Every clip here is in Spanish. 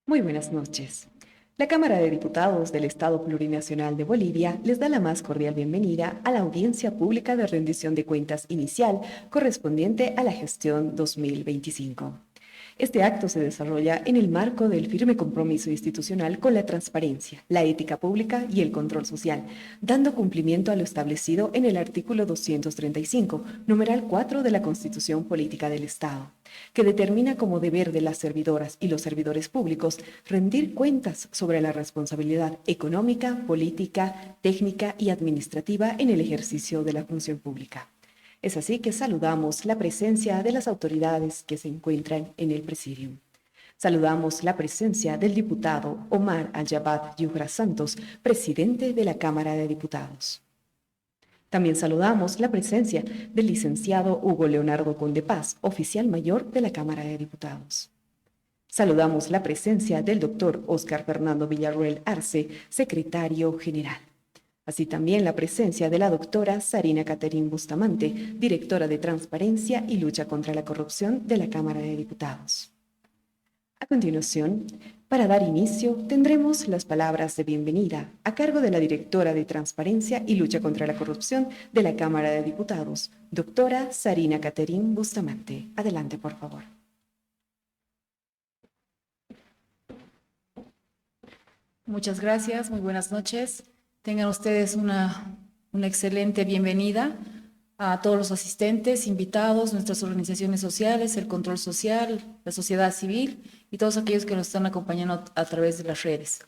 Muy buenas noches. La Cámara de Diputados del Estado Plurinacional de Bolivia les da la más cordial bienvenida a la audiencia pública de rendición de cuentas inicial correspondiente a la gestión 2025. Este acto se desarrolla en el marco del firme compromiso institucional con la transparencia, la ética pública y el control social, dando cumplimiento a lo establecido en el artículo 235, numeral 4 de la Constitución Política del Estado, que determina como deber de las servidoras y los servidores públicos rendir cuentas sobre la responsabilidad económica, política, técnica y administrativa en el ejercicio de la función pública. Es así que saludamos la presencia de las autoridades que se encuentran en el presidium. Saludamos la presencia del diputado Omar Al-Yabad Yugra Santos, presidente de la Cámara de Diputados. También saludamos la presencia del licenciado Hugo Leonardo Conde Paz, oficial mayor de la Cámara de Diputados. Saludamos la presencia del doctor Óscar Fernando Villarroel Arce, secretario general. Así también la presencia de la doctora Sarina Caterín Bustamante, directora de Transparencia y Lucha contra la Corrupción de la Cámara de Diputados. A continuación, para dar inicio, tendremos las palabras de bienvenida a cargo de la directora de Transparencia y Lucha contra la Corrupción de la Cámara de Diputados, doctora Sarina Caterín Bustamante. Adelante, por favor. Muchas gracias, muy buenas noches. Tengan ustedes una excelente bienvenida a todos los asistentes, invitados, nuestras organizaciones sociales, el control social, la sociedad civil y todos aquellos que nos están acompañando a través de las redes.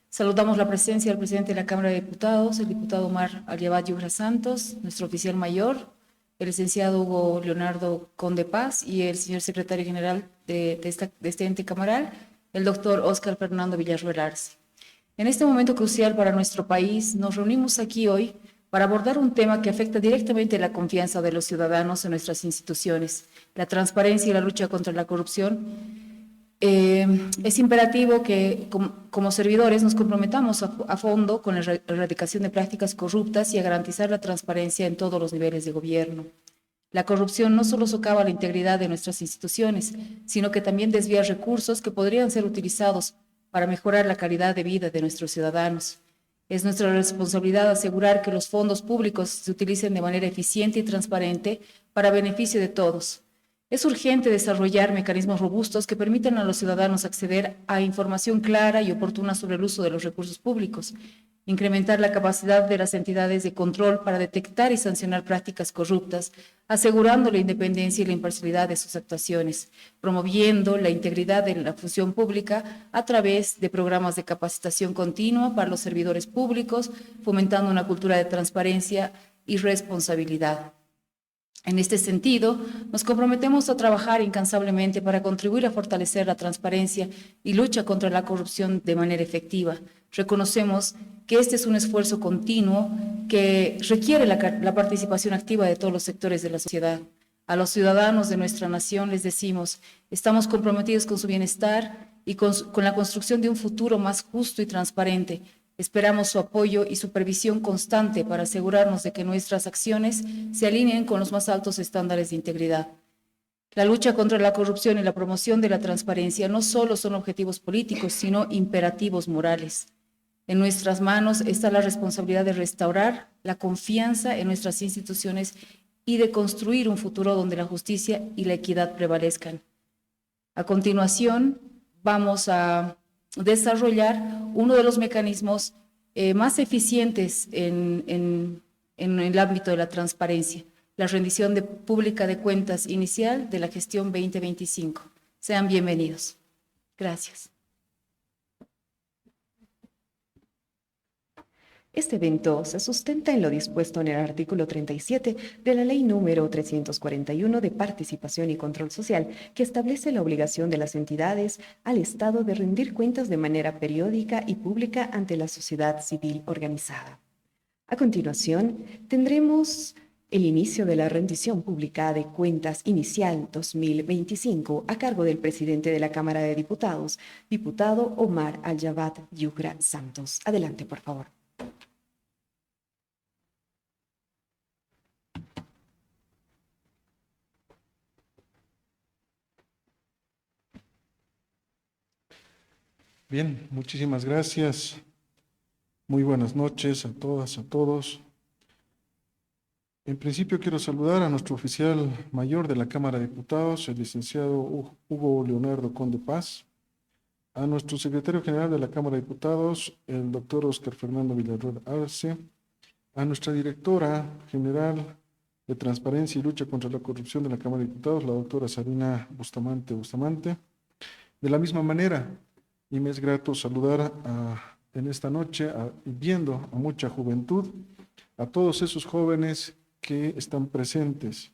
Saludamos la presencia del presidente de la Cámara de Diputados, el diputado Omar Al-Yabad Yugra Santos, nuestro oficial mayor, el licenciado Hugo Leonardo Conde Paz y el señor secretario general de este ente camaral, el doctor Óscar Fernando Villarroel Arce. En este momento crucial para nuestro país, nos reunimos aquí hoy para abordar un tema que afecta directamente la confianza de los ciudadanos en nuestras instituciones, la transparencia y la lucha contra la corrupción. Es imperativo que, como servidores, nos comprometamos a fondo con la erradicación de prácticas corruptas y a garantizar la transparencia en todos los niveles de gobierno. La corrupción no solo socava la integridad de nuestras instituciones, sino que también desvía recursos que podrían ser utilizados para mejorar la calidad de vida de nuestros ciudadanos. Es nuestra responsabilidad asegurar que los fondos públicos se utilicen de manera eficiente y transparente para beneficio de todos. Es urgente desarrollar mecanismos robustos que permitan a los ciudadanos acceder a información clara y oportuna sobre el uso de los recursos públicos, incrementar la capacidad de las entidades de control para detectar y sancionar prácticas corruptas, asegurando la independencia y la imparcialidad de sus actuaciones, promoviendo la integridad de la función pública a través de programas de capacitación continua para los servidores públicos, fomentando una cultura de transparencia y responsabilidad. En este sentido, nos comprometemos a trabajar incansablemente para contribuir a fortalecer la transparencia y lucha contra la corrupción de manera efectiva. Reconocemos que este es un esfuerzo continuo que requiere la participación activa de todos los sectores de la sociedad. A los ciudadanos de nuestra nación les decimos, estamos comprometidos con su bienestar y con la construcción de un futuro más justo y transparente. Esperamos su apoyo y supervisión constante para asegurarnos de que nuestras acciones se alineen con los más altos estándares de integridad. La lucha contra la corrupción y la promoción de la transparencia no solo son objetivos políticos, sino imperativos morales. En nuestras manos está la responsabilidad de restaurar la confianza en nuestras instituciones y de construir un futuro donde la justicia y la equidad prevalezcan. A continuación, vamos a desarrollar uno de los mecanismos más eficientes en el ámbito de la transparencia, la rendición pública de cuentas inicial de la gestión 2025. Sean bienvenidos. Gracias. Este evento se sustenta en lo dispuesto en el artículo 37 de la Ley número 341 de Participación y Control Social, que establece la obligación de las entidades al Estado de rendir cuentas de manera periódica y pública ante la sociedad civil organizada. A continuación, tendremos el inicio de la rendición pública de cuentas inicial 2025 a cargo del presidente de la Cámara de Diputados, diputado Omar Al-Yabad Yugra Santos. Adelante, por favor. Bien, muchísimas gracias. Muy buenas noches a todas, a todos. En principio quiero saludar a nuestro oficial mayor de la Cámara de Diputados, el licenciado Hugo Leonardo Conde Paz, a nuestro secretario general de la Cámara de Diputados, el doctor Óscar Fernando Villarroel Arce, a nuestra directora general de Transparencia y Lucha contra la Corrupción de la Cámara de Diputados, la doctora Sabina Bustamante. De la misma manera, y me es grato saludar en esta noche, viendo a mucha juventud, a todos esos jóvenes que están presentes.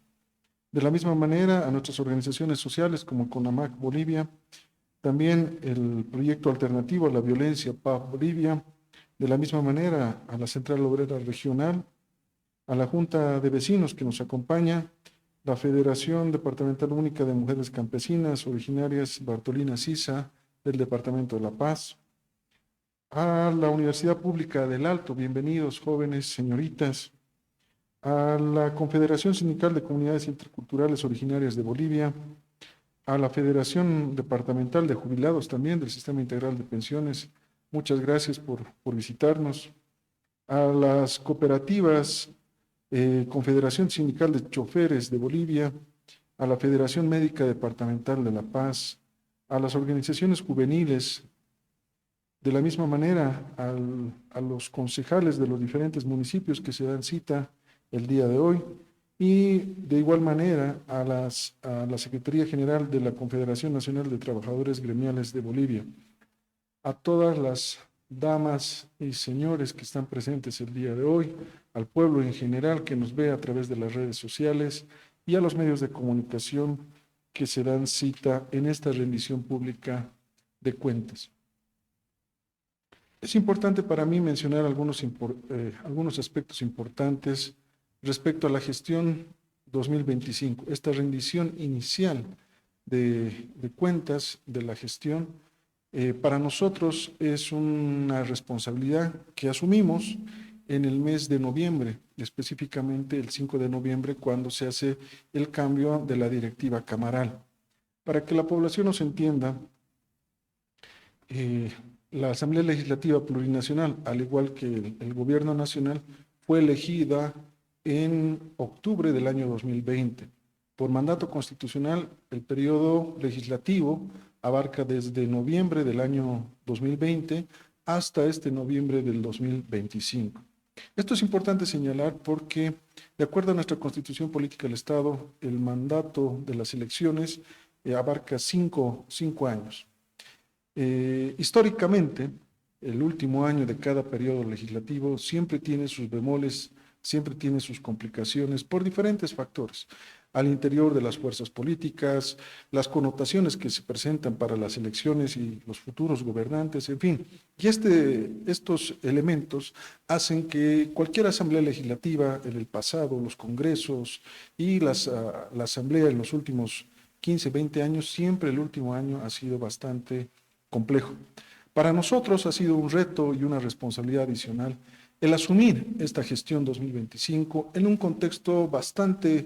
De la misma manera, a nuestras organizaciones sociales como CONAMAC Bolivia, también el proyecto alternativo a la violencia PAV Bolivia, de la misma manera a la Central Obrera Regional, a la Junta de Vecinos que nos acompaña, la Federación Departamental Única de Mujeres Campesinas Originarias Bartolina Sisa del Departamento de La Paz, a la Universidad Pública del Alto, bienvenidos jóvenes, señoritas, a la Confederación Sindical de Comunidades Interculturales Originarias de Bolivia, a la Federación Departamental de Jubilados también del Sistema Integral de Pensiones, muchas gracias por visitarnos, a las cooperativas, Confederación Sindical de Choferes de Bolivia, a la Federación Médica Departamental de La Paz, a las organizaciones juveniles, de la misma manera a los concejales de los diferentes municipios que se dan cita el día de hoy, y de igual manera a la Secretaría General de la Confederación Nacional de Trabajadores Gremiales de Bolivia, a todas las damas y señores que están presentes el día de hoy, al pueblo en general que nos ve a través de las redes sociales y a los medios de comunicación que se dan cita en esta rendición pública de cuentas. Es importante para mí mencionar algunos aspectos importantes respecto a la gestión 2025, esta rendición inicial de cuentas de la gestión. Para nosotros es una responsabilidad que asumimos en el mes de noviembre, específicamente el 5 de noviembre, cuando se hace el cambio de la directiva camaral. Para que la población nos entienda, la Asamblea Legislativa Plurinacional, al igual que el Gobierno Nacional, fue elegida en octubre del año 2020. Por mandato constitucional, el periodo legislativo abarca desde noviembre del año 2020 hasta este noviembre del 2025. Esto es importante señalar porque, de acuerdo a nuestra Constitución Política del Estado, el mandato de las elecciones abarca cinco años. Históricamente, el último año de cada periodo legislativo siempre tiene sus bemoles, siempre tiene sus complicaciones por diferentes factores al interior de las fuerzas políticas, las connotaciones que se presentan para las elecciones y los futuros gobernantes, en fin. Y estos elementos hacen que cualquier asamblea legislativa en el pasado, los congresos y la asamblea en los últimos 15, 20 años, siempre el último año ha sido bastante complejo. Para nosotros ha sido un reto y una responsabilidad adicional el asumir esta gestión 2025 en un contexto bastante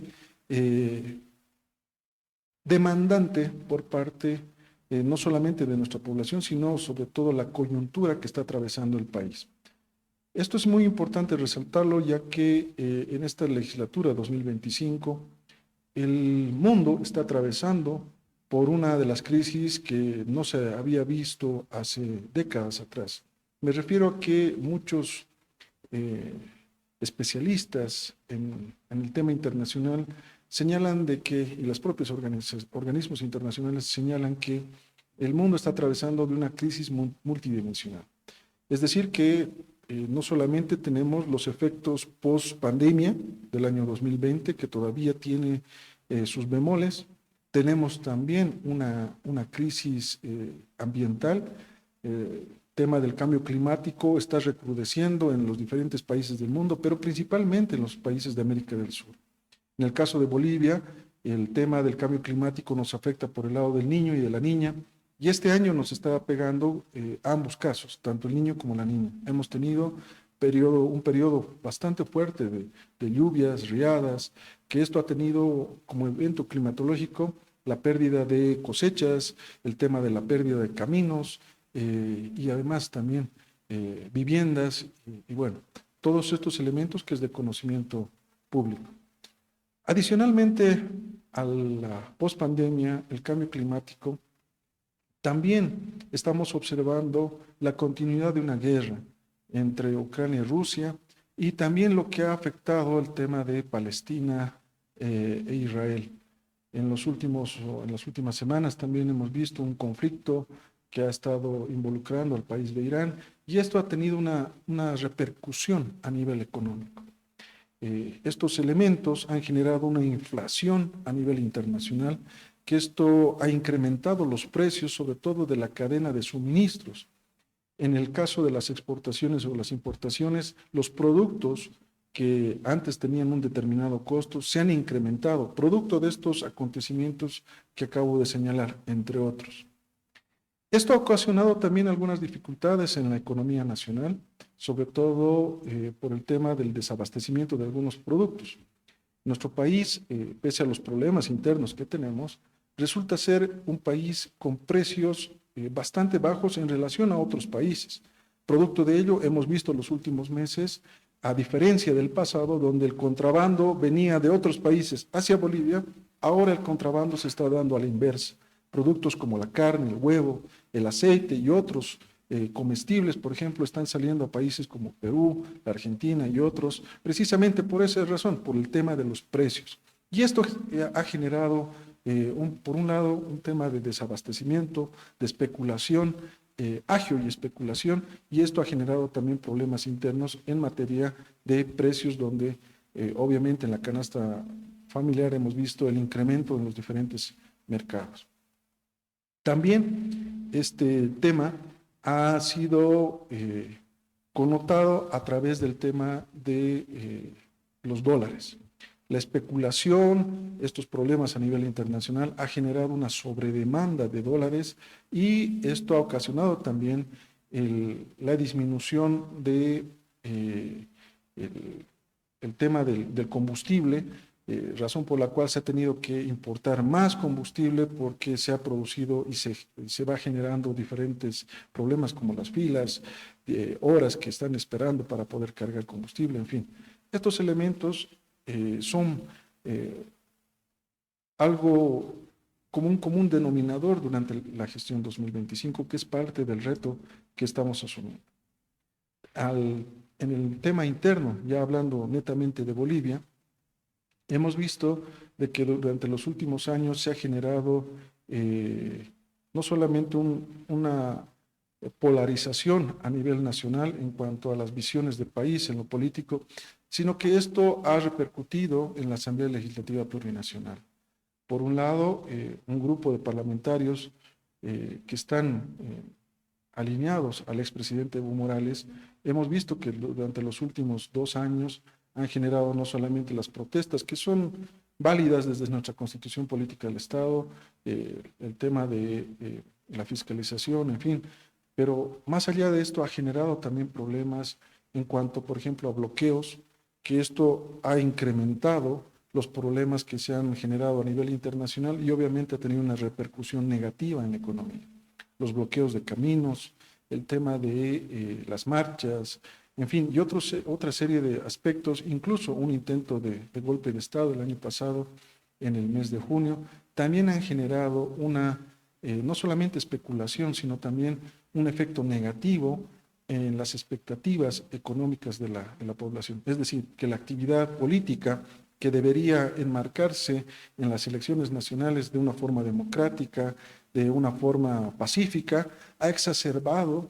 demandante por parte no solamente de nuestra población, sino sobre todo la coyuntura que está atravesando el país. Esto es muy importante resaltarlo, ya que en esta legislatura 2025 el mundo está atravesando por una de las crisis que no se había visto hace décadas atrás. Me refiero a que muchos especialistas en el tema internacional señalan de que, y los propios organismos internacionales señalan que el mundo está atravesando de una crisis multidimensional. Es decir, que no solamente tenemos los efectos post-pandemia del año 2020, que todavía tiene sus bemoles, tenemos también una crisis ambiental, tema del cambio climático está recrudeciendo en los diferentes países del mundo, pero principalmente en los países de América del Sur. En el caso de Bolivia, el tema del cambio climático nos afecta por el lado del niño y de la niña, y este año nos está pegando ambos casos, tanto el niño como la niña. Hemos tenido un periodo bastante fuerte de lluvias, riadas, que esto ha tenido como evento climatológico la pérdida de cosechas, el tema de la pérdida de caminos, y además también viviendas y bueno, todos estos elementos que es de conocimiento público. Adicionalmente a la pospandemia, el cambio climático, también estamos observando la continuidad de una guerra entre Ucrania y Rusia y también lo que ha afectado el tema de Palestina e Israel. En las últimas semanas también hemos visto un conflicto que ha estado involucrando al país de Irán y esto ha tenido una repercusión a nivel económico. Estos elementos han generado una inflación a nivel internacional, que esto ha incrementado los precios, sobre todo de la cadena de suministros. En el caso de las exportaciones o las importaciones, los productos que antes tenían un determinado costo se han incrementado, producto de estos acontecimientos que acabo de señalar, entre otros. Esto ha ocasionado también algunas dificultades en la economía nacional, sobre todo por el tema del desabastecimiento de algunos productos. Nuestro país, pese a los problemas internos que tenemos, resulta ser un país con precios bastante bajos en relación a otros países. Producto de ello, hemos visto en los últimos meses, a diferencia del pasado, donde el contrabando venía de otros países hacia Bolivia, ahora el contrabando se está dando a la inversa. Productos como la carne, el huevo, el aceite y otros comestibles, por ejemplo, están saliendo a países como Perú, la Argentina y otros, precisamente por esa razón, por el tema de los precios. Y esto ha generado, por un lado, un tema de desabastecimiento, de especulación, agio y especulación, y esto ha generado también problemas internos en materia de precios, donde obviamente en la canasta familiar hemos visto el incremento en los diferentes mercados. También este tema ha sido connotado a través del tema de los dólares. La especulación, estos problemas a nivel internacional, ha generado una sobredemanda de dólares y esto ha ocasionado también la disminución de el tema del combustible, razón por la cual se ha tenido que importar más combustible porque se ha producido y se va generando diferentes problemas como las filas, horas que están esperando para poder cargar combustible, en fin. Estos elementos son algo como un común denominador durante la gestión 2025, que es parte del reto que estamos asumiendo. En el tema interno, ya hablando netamente de Bolivia, hemos visto de que durante los últimos años se ha generado no solamente una polarización a nivel nacional en cuanto a las visiones de país en lo político, sino que esto ha repercutido en la Asamblea Legislativa Plurinacional. Por un lado, un grupo de parlamentarios que están alineados al expresidente Evo Morales, hemos visto que durante los últimos 2 años han generado no solamente las protestas, que son válidas desde nuestra Constitución Política del Estado, el tema de la fiscalización, en fin, pero más allá de esto ha generado también problemas en cuanto, por ejemplo, a bloqueos, que esto ha incrementado los problemas que se han generado a nivel internacional y obviamente ha tenido una repercusión negativa en la economía. Los bloqueos de caminos, el tema de las marchas, en fin, y otra serie de aspectos, incluso un intento de golpe de Estado el año pasado, en el mes de junio, también han generado no solamente especulación, sino también un efecto negativo en las expectativas económicas de la población. Es decir, que la actividad política que debería enmarcarse en las elecciones nacionales de una forma democrática, de una forma pacífica, ha exacerbado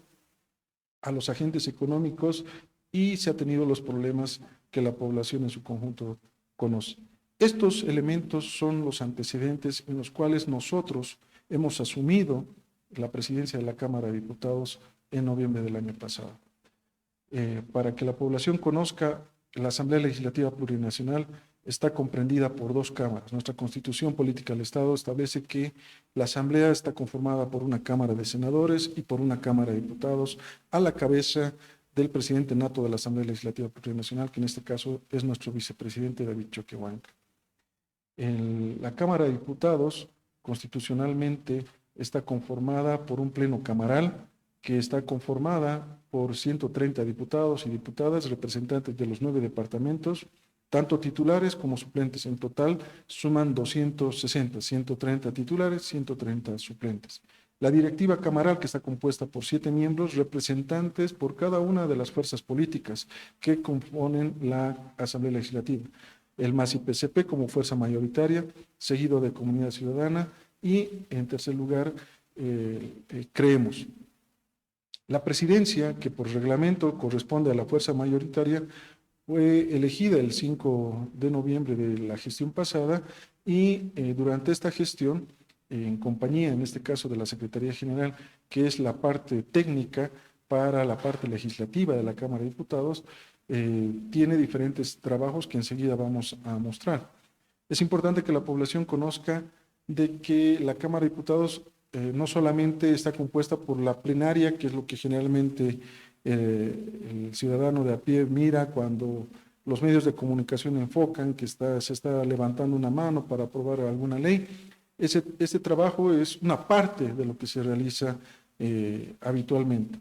a los agentes económicos y se ha tenido los problemas que la población en su conjunto conoce. Estos elementos son los antecedentes en los cuales nosotros hemos asumido la presidencia de la Cámara de Diputados en noviembre del año pasado. Para que la población conozca, la Asamblea Legislativa Plurinacional está comprendida por 2 cámaras. Nuestra Constitución Política del Estado establece que la Asamblea está conformada por una Cámara de Senadores y por una Cámara de Diputados a la cabeza del presidente nato de la Asamblea Legislativa Plurinacional, que en este caso es nuestro vicepresidente David Choquehuanca. La Cámara de Diputados constitucionalmente está conformada por un pleno camaral que está conformada por 130 diputados y diputadas, representantes de los 9 departamentos, tanto titulares como suplentes. En total suman 260, 130 titulares, 130 suplentes. La directiva camaral, que está compuesta por 7 miembros, representantes por cada una de las fuerzas políticas que componen la Asamblea Legislativa. El MAS-IPCP como fuerza mayoritaria, seguido de Comunidad Ciudadana y, en tercer lugar, Creemos. La presidencia, que por reglamento corresponde a la fuerza mayoritaria, fue elegida el 5 de noviembre de la gestión pasada y durante esta gestión, en compañía, en este caso, de la Secretaría General, que es la parte técnica para la parte legislativa de la Cámara de Diputados, tiene diferentes trabajos que enseguida vamos a mostrar. Es importante que la población conozca de que la Cámara de Diputados no solamente está compuesta por la plenaria, que es lo que generalmente el ciudadano de a pie mira cuando los medios de comunicación enfocan que se está levantando una mano para aprobar alguna ley. Este trabajo es una parte de lo que se realiza habitualmente.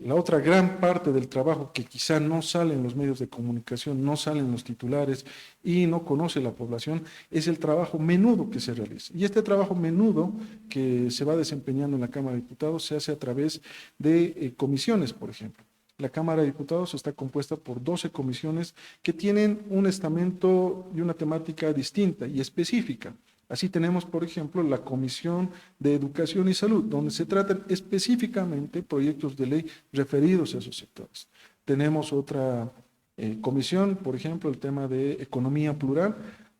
La otra gran parte del trabajo que quizá no sale en los medios de comunicación, no sale en los titulares y no conoce la población, es el trabajo menudo que se realiza. Y este trabajo menudo que se va desempeñando en la Cámara de Diputados se hace a través de comisiones, por ejemplo. La Cámara de Diputados está compuesta por 12 comisiones que tienen un estamento y una temática distinta y específica. Así tenemos, por ejemplo, la Comisión de Educación y Salud, donde se tratan específicamente proyectos de ley referidos a esos sectores. Tenemos otra comisión, por ejemplo, el tema de economía plural,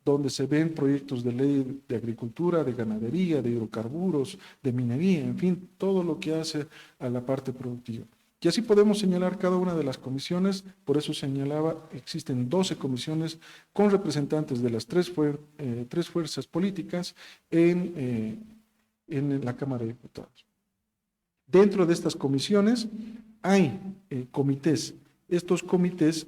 donde se ven proyectos de ley de agricultura, de ganadería, de hidrocarburos, de minería, en fin, todo lo que hace a la parte productiva. Y así podemos señalar cada una de las comisiones, por eso señalaba, existen 12 comisiones con representantes de las tres fuerzas políticas en la Cámara de Diputados. Dentro de estas comisiones hay comités. Estos comités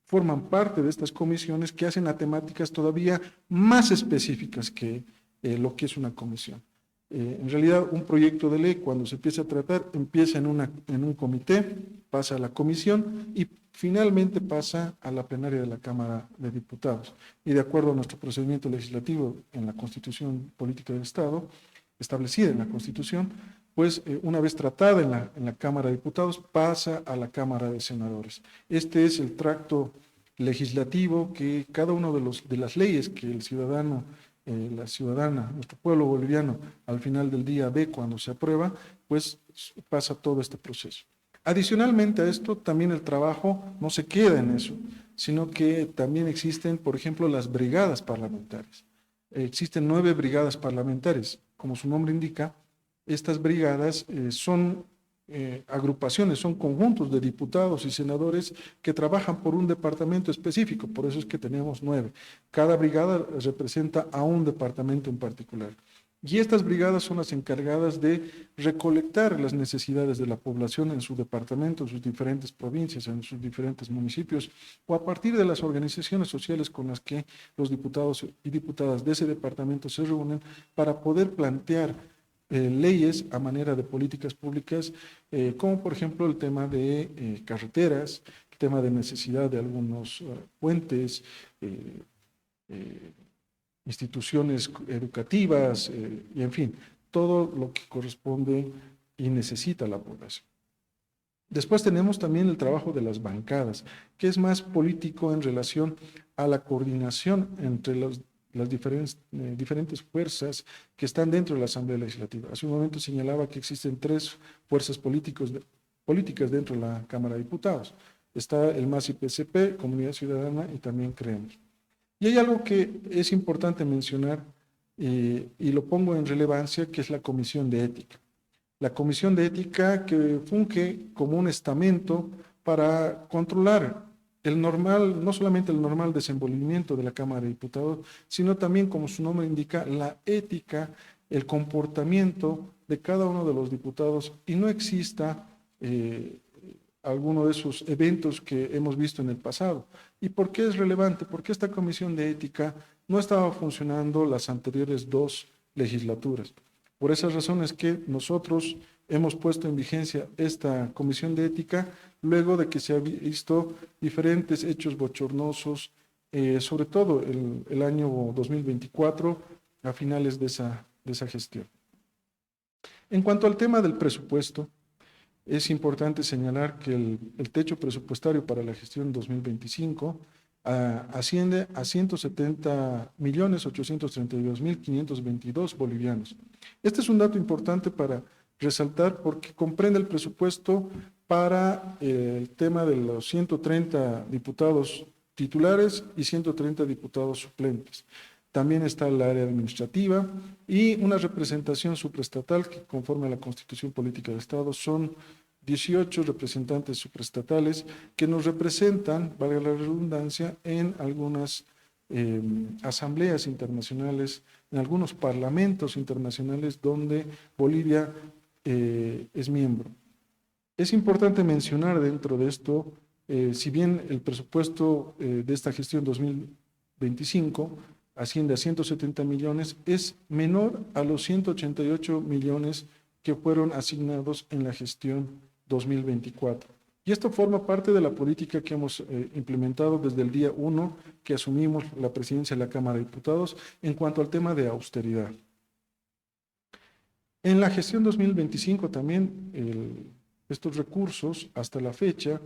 forman parte de estas comisiones que hacen a temáticas todavía más específicas que lo que es una comisión. En realidad, un proyecto de ley, cuando se empieza a tratar, empieza en un comité, pasa a la comisión y finalmente pasa a la plenaria de la Cámara de Diputados. Y de acuerdo a nuestro procedimiento legislativo en la Constitución Política del Estado, establecida en la Constitución, pues una vez tratada en la Cámara de Diputados, pasa a la Cámara de Senadores. Este es el tracto legislativo que cada una de las leyes que el ciudadano la ciudadana, nuestro pueblo boliviano, al final del día ve cuando se aprueba, pues pasa todo este proceso. Adicionalmente a esto, también el trabajo no se queda en eso, sino que también existen, por ejemplo, las brigadas parlamentarias. Existen 9 brigadas parlamentarias. Como su nombre indica, estas brigadas son agrupaciones, son conjuntos de diputados y senadores que trabajan por un departamento específico, por eso es que tenemos 9. Cada brigada representa a un departamento en particular. Y estas brigadas son las encargadas de recolectar las necesidades de la población en su departamento, en sus diferentes provincias, en sus diferentes municipios, o a partir de las organizaciones sociales con las que los diputados y diputadas de ese departamento se reúnen para poder plantear leyes a manera de políticas públicas, como por ejemplo el tema de carreteras, el tema de necesidad de algunos puentes, instituciones educativas, y en fin, todo lo que corresponde y necesita la población. Después tenemos también el trabajo de las bancadas, que es más político en relación a la coordinación entre las diferentes fuerzas que están dentro de la Asamblea Legislativa. Hace un momento señalaba que existen 3 fuerzas políticas dentro de la Cámara de Diputados. Está el MAS-IPCP, Comunidad Ciudadana y también Creemos. Y hay algo que es importante mencionar y lo pongo en relevancia, que es la Comisión de Ética. La Comisión de Ética que funge como un estamento para controlar no solamente el normal desenvolvimiento de la Cámara de Diputados, sino también, como su nombre indica, la ética, el comportamiento de cada uno de los diputados y no exista alguno de esos eventos que hemos visto en el pasado. ¿Y por qué es relevante? Porque esta Comisión de Ética no estaba funcionando las anteriores 2 legislaturas. Por esas razones que nosotros hemos puesto en vigencia esta comisión de ética luego de que se han visto diferentes hechos bochornosos, sobre todo el año 2024, a finales de esa gestión. En cuanto al tema del presupuesto, es importante señalar que el techo presupuestario para la gestión 2025 asciende a 170.832.522 bolivianos. Este es un dato importante para resaltar porque comprende el presupuesto para el tema de los 130 diputados titulares y 130 diputados suplentes. También está el área administrativa y una representación supraestatal que, conforme a la Constitución Política del Estado, son 18 representantes supraestatales que nos representan, valga la redundancia, en algunas asambleas internacionales, en algunos parlamentos internacionales donde Bolivia es miembro. Es importante mencionar dentro de esto, si bien el presupuesto de esta gestión 2025 asciende a 170 millones, es menor a los 188 millones que fueron asignados en la gestión 2024. Y esto forma parte de la política que hemos implementado desde el día 1 que asumimos la presidencia de la Cámara de Diputados en cuanto al tema de austeridad. En la gestión 2025 también estos recursos hasta la fecha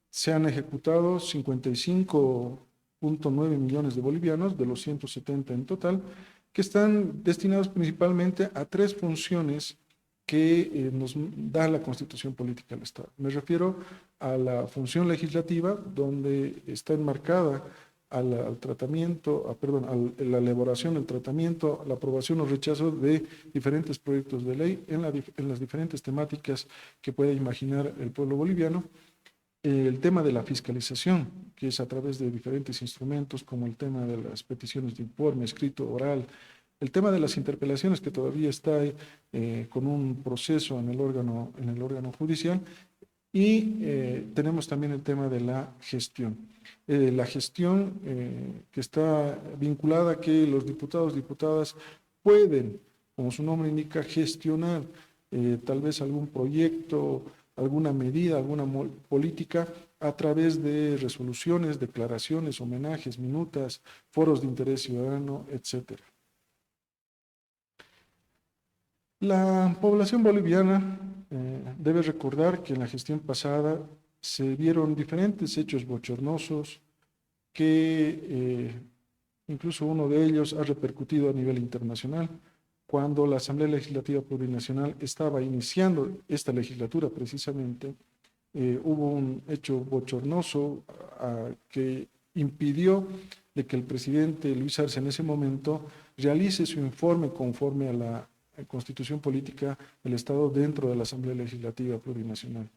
se han ejecutado 55.9 millones de bolivianos de los 170 en total, que están destinados principalmente a 3 funciones que nos da la Constitución Política del Estado. Me refiero a la función legislativa, donde está enmarcada al tratamiento, a la elaboración, el tratamiento, la aprobación o rechazo de diferentes proyectos de ley en las diferentes temáticas que puede imaginar el pueblo boliviano. El tema de la fiscalización, que es a través de diferentes instrumentos, como el tema de las peticiones de informe, escrito, oral, el tema de las interpelaciones, que todavía está con un proceso en el órgano judicial, y tenemos también el tema de la gestión. La gestión que está vinculada a que los diputados, diputadas pueden, como su nombre indica, gestionar tal vez algún proyecto, alguna medida, alguna política a través de resoluciones, declaraciones, homenajes, minutas, foros de interés ciudadano, etcétera. La población boliviana debe recordar que en la gestión pasada se vieron diferentes hechos bochornosos que incluso uno de ellos ha repercutido a nivel internacional. Cuando la Asamblea Legislativa Plurinacional estaba iniciando esta legislatura precisamente, hubo un hecho bochornoso que impidió de que el presidente Luis Arce en ese momento realice su informe conforme a la Constitución Política del Estado dentro de la Asamblea Legislativa Plurinacional.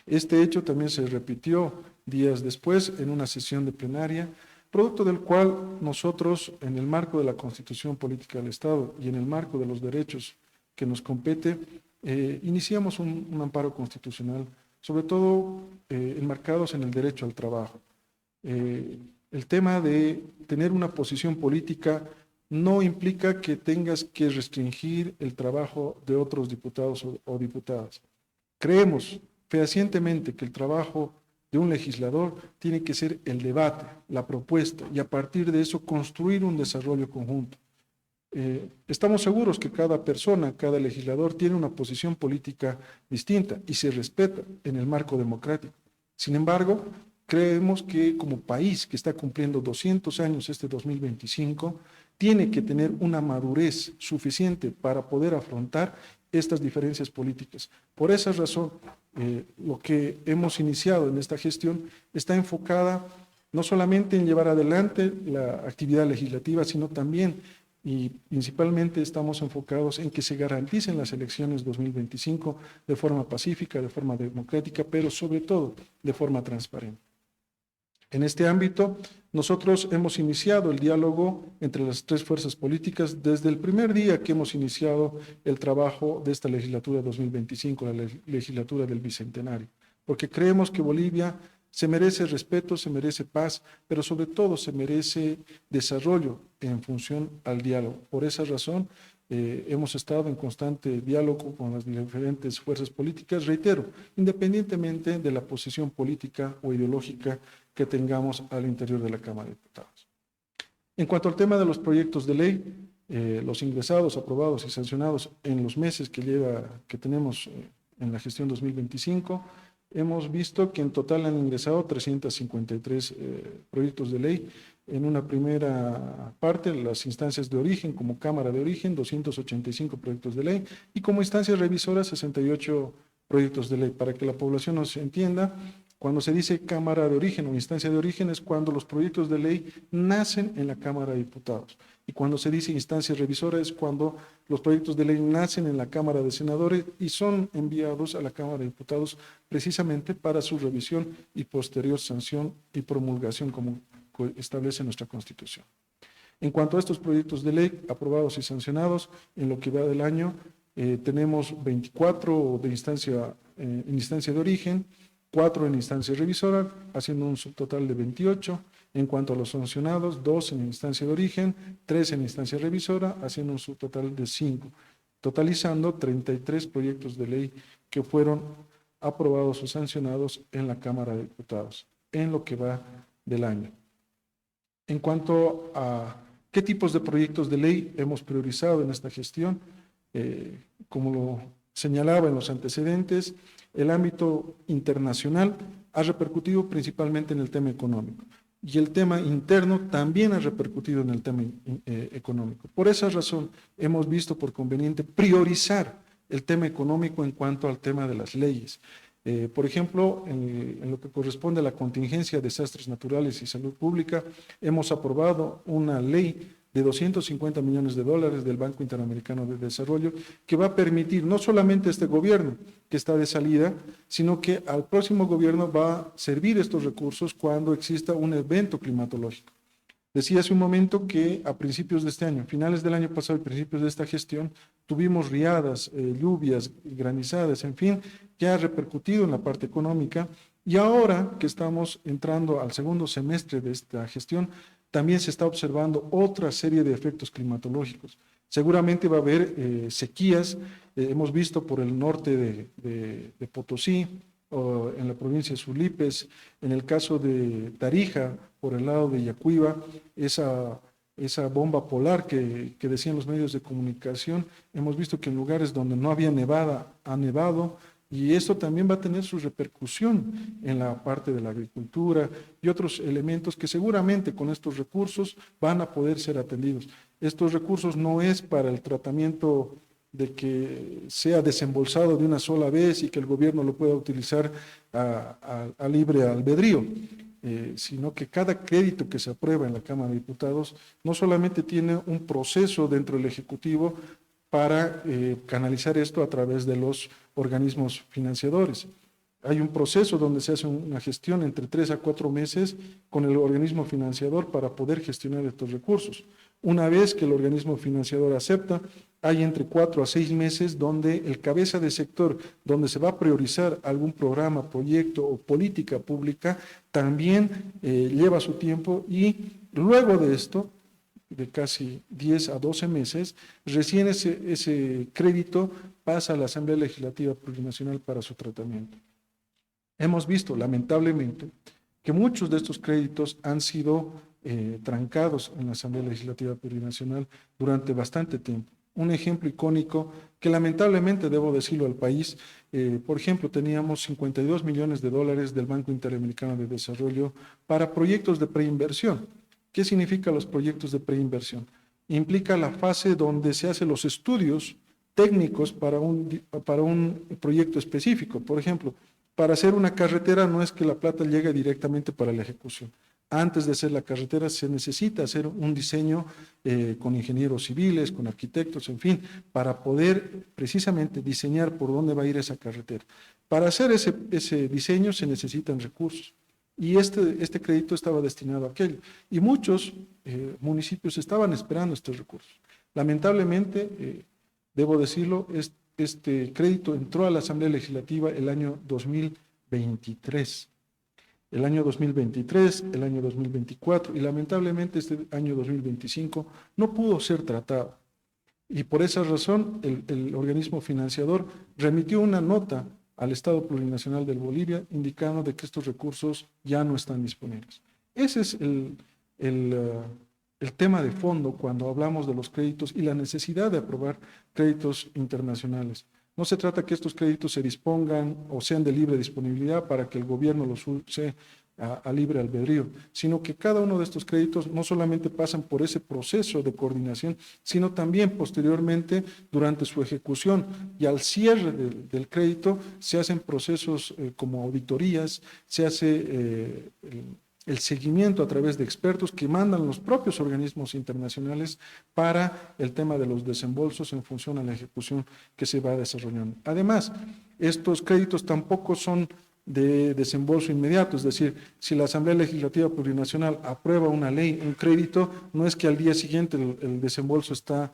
Este hecho también se repitió días después en una sesión de plenaria, producto del cual nosotros, en el marco de la Constitución Política del Estado y en el marco de los derechos que nos compete, iniciamos un amparo constitucional, sobre todo enmarcados en el derecho al trabajo. El tema de tener una posición política no implica que tengas que restringir el trabajo de otros diputados o diputadas. Creemos fehacientemente que el trabajo de un legislador tiene que ser el debate, la propuesta, y a partir de eso construir un desarrollo conjunto. Estamos seguros que cada persona, cada legislador tiene una posición política distinta y se respeta en el marco democrático. Sin embargo, creemos que como país que está cumpliendo 200 años este 2025, tiene que tener una madurez suficiente para poder afrontar estas diferencias políticas. Por esa razón, lo que hemos iniciado en esta gestión está enfocada no solamente en llevar adelante la actividad legislativa, sino también y principalmente estamos enfocados en que se garanticen las elecciones 2025 de forma pacífica, de forma democrática, pero sobre todo de forma transparente. En este ámbito, nosotros hemos iniciado el diálogo entre las 3 fuerzas políticas desde el primer día que hemos iniciado el trabajo de esta legislatura 2025, la legislatura del Bicentenario, porque creemos que Bolivia se merece respeto, se merece paz, pero sobre todo se merece desarrollo en función al diálogo. Por esa razón, hemos estado en constante diálogo con las diferentes fuerzas políticas, reitero, independientemente de la posición política o ideológica que tengamos al interior de la Cámara de Diputados. En cuanto al tema de los proyectos de ley, los ingresados, aprobados y sancionados en los meses que tenemos en la gestión 2025, hemos visto que en total han ingresado 353 proyectos de ley. En una primera parte, las instancias de origen, como Cámara de Origen, 285 proyectos de ley, y como instancias revisoras, 68 proyectos de ley. Para que la población nos entienda, cuando se dice Cámara de Origen o instancia de origen es cuando los proyectos de ley nacen en la Cámara de Diputados. Y cuando se dice instancia revisora es cuando los proyectos de ley nacen en la Cámara de Senadores y son enviados a la Cámara de Diputados precisamente para su revisión y posterior sanción y promulgación como establece nuestra Constitución. En cuanto a estos proyectos de ley aprobados y sancionados, en lo que va del año, tenemos 24 de en instancia de origen, 4 en instancia revisora, haciendo un subtotal de 28. En cuanto a los sancionados, 2 en instancia de origen, 3 en instancia revisora, haciendo un subtotal de 5, totalizando 33 proyectos de ley que fueron aprobados o sancionados en la Cámara de Diputados, en lo que va del año. En cuanto a qué tipos de proyectos de ley hemos priorizado en esta gestión, como lo señalaba en los antecedentes, el ámbito internacional ha repercutido principalmente en el tema económico y el tema interno también ha repercutido en el tema económico. Por esa razón hemos visto por conveniente priorizar el tema económico en cuanto al tema de las leyes. Por ejemplo, en lo que corresponde a la contingencia, desastres naturales y salud pública, hemos aprobado una ley de 250 millones de dólares del Banco Interamericano de Desarrollo, que va a permitir no solamente a este gobierno que está de salida, sino que al próximo gobierno va a servir estos recursos cuando exista un evento climatológico. Decía hace un momento que a principios de este año, finales del año pasado y principios de esta gestión, tuvimos riadas, lluvias, granizadas, en fin, que ha repercutido en la parte económica, y ahora que estamos entrando al segundo semestre de esta gestión, también se está observando otra serie de efectos climatológicos. Seguramente va a haber sequías, hemos visto por el norte de Potosí, o en la provincia de Sulipes, en el caso de Tarija, por el lado de Yacuiba, esa bomba polar que decían los medios de comunicación, hemos visto que en lugares donde no había nevada, ha nevado, y esto también va a tener su repercusión en la parte de la agricultura y otros elementos que seguramente con estos recursos van a poder ser atendidos. Estos recursos no es para el tratamiento de que sea desembolsado de una sola vez y que el gobierno lo pueda utilizar a libre albedrío, sino que cada crédito que se aprueba en la Cámara de Diputados no solamente tiene un proceso dentro del Ejecutivo para canalizar esto a través de los organismos financiadores. Hay un proceso donde se hace una gestión entre 3 a 4 meses con el organismo financiador para poder gestionar estos recursos. Una vez que el organismo financiador acepta, hay entre 4 a 6 meses donde el cabeza de sector, donde se va a priorizar algún programa, proyecto o política pública, también lleva su tiempo, y luego de esto, de casi 10 a 12 meses, recién ese crédito pasa a la Asamblea Legislativa Plurinacional para su tratamiento. Hemos visto, lamentablemente, que muchos de estos créditos han sido trancados en la Asamblea Legislativa Plurinacional durante bastante tiempo. Un ejemplo icónico que lamentablemente debo decirlo al país, por ejemplo, teníamos 52 millones de dólares del Banco Interamericano de Desarrollo para proyectos de preinversión. ¿Qué significan los proyectos de preinversión? Implica la fase donde se hacen los estudios técnicos para un proyecto específico. Por ejemplo, para hacer una carretera no es que la plata llegue directamente para la ejecución. Antes de hacer la carretera se necesita hacer un diseño con ingenieros civiles, con arquitectos, en fin, para poder precisamente diseñar por dónde va a ir esa carretera. Para hacer ese diseño se necesitan recursos. Y este crédito estaba destinado a aquello. Y muchos municipios estaban esperando estos recursos. Lamentablemente, debo decirlo, este crédito entró a la Asamblea Legislativa el año 2023. El año 2023, el año 2024 y lamentablemente este año 2025 no pudo ser tratado. Y por esa razón, el organismo financiador remitió una nota al Estado Plurinacional de Bolivia indicando de que estos recursos ya no están disponibles. Ese es el tema de fondo cuando hablamos de los créditos y la necesidad de aprobar créditos internacionales. No se trata que estos créditos se dispongan o sean de libre disponibilidad para que el gobierno los use a libre albedrío, sino que cada uno de estos créditos no solamente pasan por ese proceso de coordinación, sino también posteriormente durante su ejecución y al cierre del crédito se hacen procesos como auditorías, se hace el seguimiento a través de expertos que mandan los propios organismos internacionales para el tema de los desembolsos en función a la ejecución que se va desarrollando. Además, estos créditos tampoco son de desembolso inmediato, es decir, si la Asamblea Legislativa Plurinacional aprueba una ley, un crédito, no es que al día siguiente el desembolso está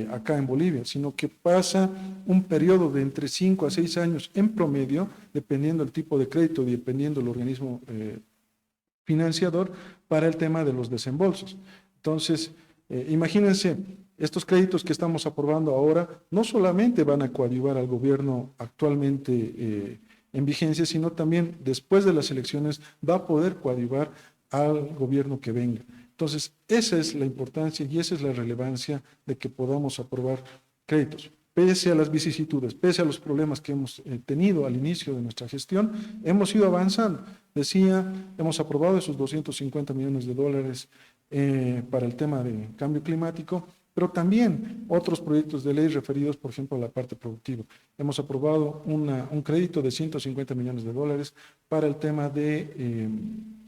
acá en Bolivia, sino que pasa un periodo de entre 5 a 6 años en promedio, dependiendo del tipo de crédito y dependiendo del organismo financiador, para el tema de los desembolsos. Entonces, imagínense, estos créditos que estamos aprobando ahora no solamente van a coadyuvar al gobierno actualmente en vigencia, sino también después de las elecciones va a poder coadyuvar al gobierno que venga. Entonces, esa es la importancia y esa es la relevancia de que podamos aprobar créditos. Pese a las vicisitudes, pese a los problemas que hemos tenido al inicio de nuestra gestión, hemos ido avanzando. Decía, hemos aprobado esos 250 millones de dólares para el tema de cambio climático, pero también otros proyectos de ley referidos, por ejemplo, a la parte productiva. Hemos aprobado un crédito de 150 millones de dólares para el tema de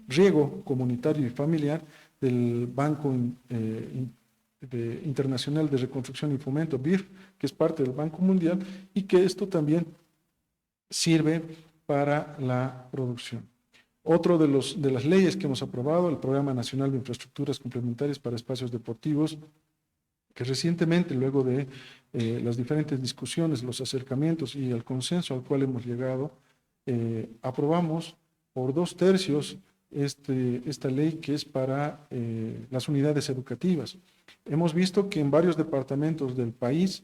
riego comunitario y familiar del Banco Internacional de Reconstrucción y Fomento, BIF, que es parte del Banco Mundial, y que esto también sirve para la producción. Otro de las leyes que hemos aprobado, el Programa Nacional de Infraestructuras Complementarias para Espacios Deportivos, que recientemente, luego de las diferentes discusiones, los acercamientos y el consenso al cual hemos llegado, aprobamos por 2/3 esta ley que es para las unidades educativas. Hemos visto que en varios departamentos del país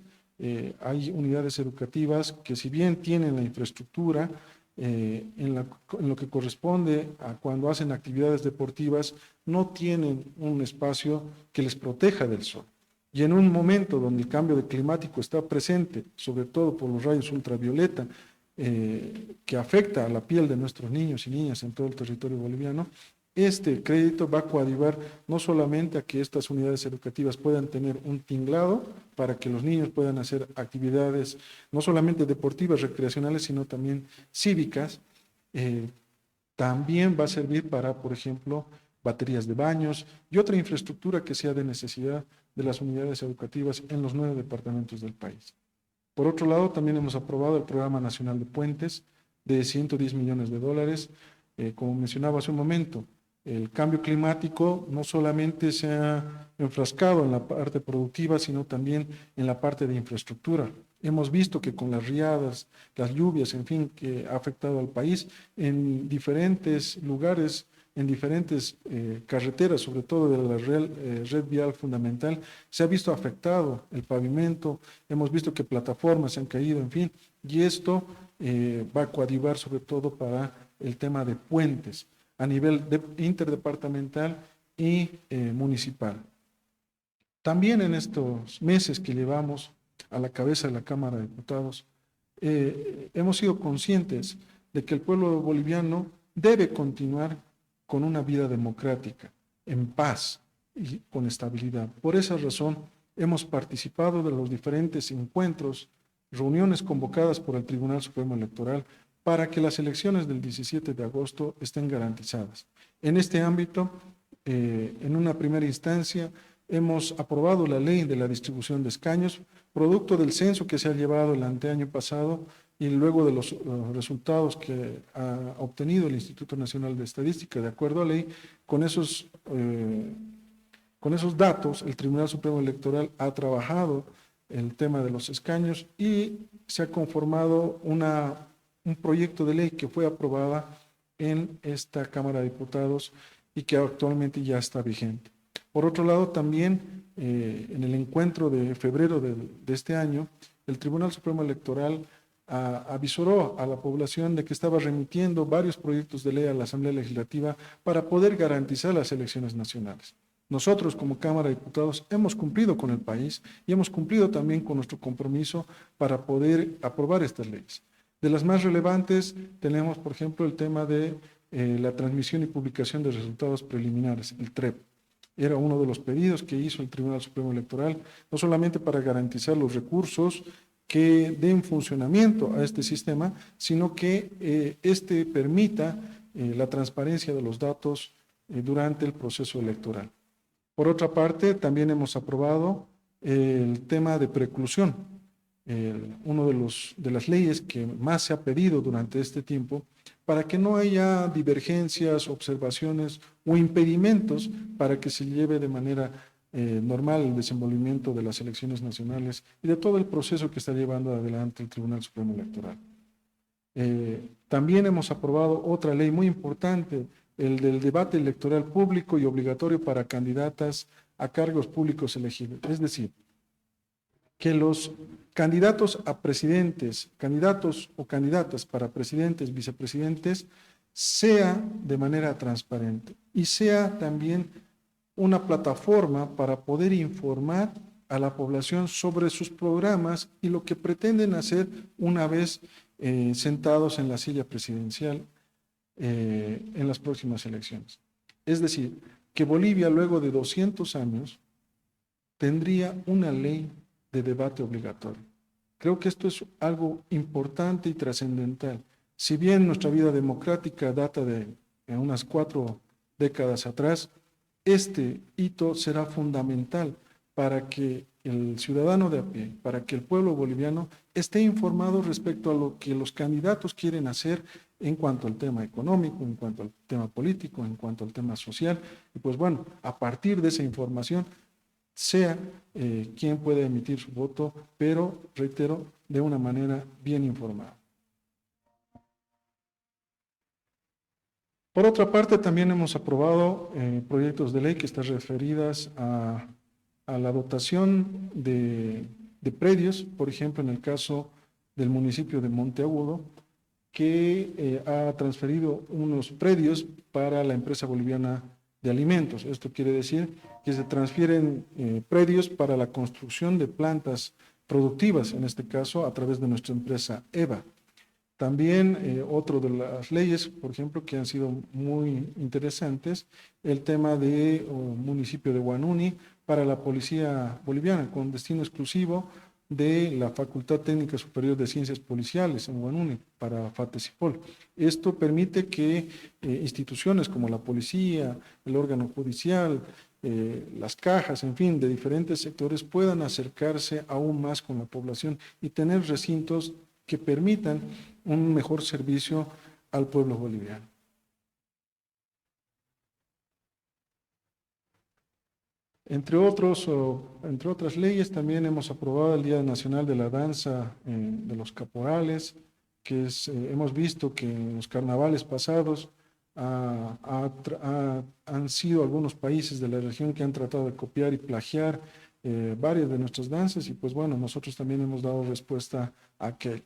hay unidades educativas que, si bien tienen la infraestructura, en lo que corresponde a cuando hacen actividades deportivas, no tienen un espacio que les proteja del sol. Y en un momento donde el cambio climático está presente, sobre todo por los rayos ultravioleta, que afecta a la piel de nuestros niños y niñas en todo el territorio boliviano, este crédito va a coadyuvar no solamente a que estas unidades educativas puedan tener un tinglado para que los niños puedan hacer actividades no solamente deportivas, recreacionales, sino también cívicas. También va a servir para, por ejemplo, baterías de baños y otra infraestructura que sea de necesidad de las unidades educativas en los 9 departamentos del país. Por otro lado, también hemos aprobado el Programa Nacional de Puentes de 110 millones de dólares. Como mencionaba hace un momento, el cambio climático no solamente se ha enfrascado en la parte productiva, sino también en la parte de infraestructura. Hemos visto que con las riadas, las lluvias, en fin, que ha afectado al país, en diferentes lugares, en diferentes carreteras, sobre todo de la red vial fundamental, se ha visto afectado el pavimento, hemos visto que plataformas se han caído, en fin, y esto va a coadyuvar sobre todo para el tema de puentes a nivel interdepartamental y municipal. También en estos meses que llevamos a la cabeza de la Cámara de Diputados, hemos sido conscientes de que el pueblo boliviano debe continuar con una vida democrática, en paz y con estabilidad. Por esa razón, hemos participado de los diferentes encuentros, reuniones convocadas por el Tribunal Supremo Electoral para que las elecciones del 17 de agosto estén garantizadas. En este ámbito, en una primera instancia, hemos aprobado la ley de la distribución de escaños, producto del censo que se ha llevado el anteaño pasado y luego de los resultados que ha obtenido el Instituto Nacional de Estadística, de acuerdo a ley. Con esos datos, el Tribunal Supremo Electoral ha trabajado el tema de los escaños y se ha conformado un proyecto de ley que fue aprobada en esta Cámara de Diputados y que actualmente ya está vigente. Por otro lado, también en el encuentro de febrero de este año, el Tribunal Supremo Electoral avisoró a la población de que estaba remitiendo varios proyectos de ley a la Asamblea Legislativa para poder garantizar las elecciones nacionales. Nosotros, como Cámara de Diputados, hemos cumplido con el país y hemos cumplido también con nuestro compromiso para poder aprobar estas leyes. De las más relevantes tenemos, por ejemplo, el tema de la transmisión y publicación de resultados preliminares, el TREP. Era uno de los pedidos que hizo el Tribunal Supremo Electoral, no solamente para garantizar los recursos que den funcionamiento a este sistema, sino que este permita la transparencia de los datos durante el proceso electoral. Por otra parte, también hemos aprobado el tema de preclusión. Uno de las leyes que más se ha pedido durante este tiempo, para que no haya divergencias, observaciones o impedimentos para que se lleve de manera normal el desenvolvimiento de las elecciones nacionales y de todo el proceso que está llevando adelante el Tribunal Supremo Electoral. También hemos aprobado otra ley muy importante, el del debate electoral público y obligatorio para candidatas a cargos públicos elegibles. Es decir, que los candidatos a presidentes, candidatos o candidatas para presidentes, vicepresidentes, sea de manera transparente y sea también una plataforma para poder informar a la población sobre sus programas y lo que pretenden hacer una vez sentados en la silla presidencial en las próximas elecciones. Es decir, que Bolivia luego de 200 años tendría una ley de debate obligatorio. Creo que esto es algo importante y trascendental. Si bien nuestra vida democrática data de unas 4 décadas atrás, este hito será fundamental para que el ciudadano de a pie, para que el pueblo boliviano esté informado respecto a lo que los candidatos quieren hacer en cuanto al tema económico, en cuanto al tema político, en cuanto al tema social. Y pues bueno, a partir de esa información, sea quien puede emitir su voto, pero, reitero, de una manera bien informada. Por otra parte, también hemos aprobado proyectos de ley que están referidas a la dotación de predios, por ejemplo, en el caso del municipio de Monteagudo, que ha transferido unos predios para la empresa boliviana de alimentos. Esto quiere decir que se transfieren predios para la construcción de plantas productivas, en este caso a través de nuestra empresa EVA. También otro de las leyes, por ejemplo, que han sido muy interesantes, el tema de municipio de Huanuni para la Policía Boliviana, con destino exclusivo de la Facultad Técnica Superior de Ciencias Policiales en Huanuni, para FATESIPOL. Esto permite que instituciones como la policía, el órgano judicial, las cajas, en fin, de diferentes sectores puedan acercarse aún más con la población y tener recintos que permitan un mejor servicio al pueblo boliviano. Entre otras leyes, también hemos aprobado el Día Nacional de la Danza de los Caporales, que hemos visto que en los carnavales pasados han sido algunos países de la región que han tratado de copiar y plagiar varias de nuestras danzas, y pues bueno, nosotros también hemos dado respuesta a aquello.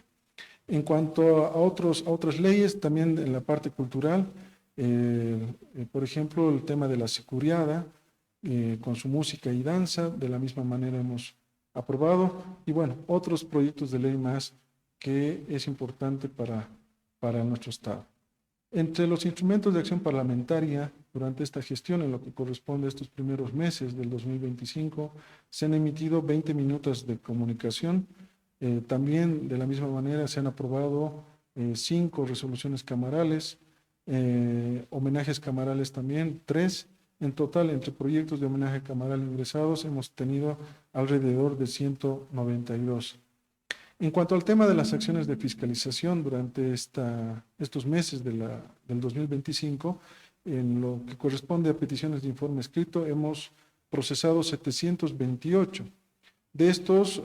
En cuanto a otras leyes, también en la parte cultural, por ejemplo, el tema de la sicuriada, con su música y danza, de la misma manera hemos aprobado, y bueno, otros proyectos de ley más que es importante para nuestro Estado. Entre los instrumentos de acción parlamentaria durante esta gestión, en lo que corresponde a estos primeros meses del 2025, se han emitido 20 minutos de comunicación. También de la misma manera se han aprobado 5 resoluciones camarales, homenajes camarales también 3. En total, entre proyectos de homenaje camaral ingresados, hemos tenido alrededor de 192. En cuanto al tema de las acciones de fiscalización durante estos meses del 2025, en lo que corresponde a peticiones de informe escrito, hemos procesado 728. De estos,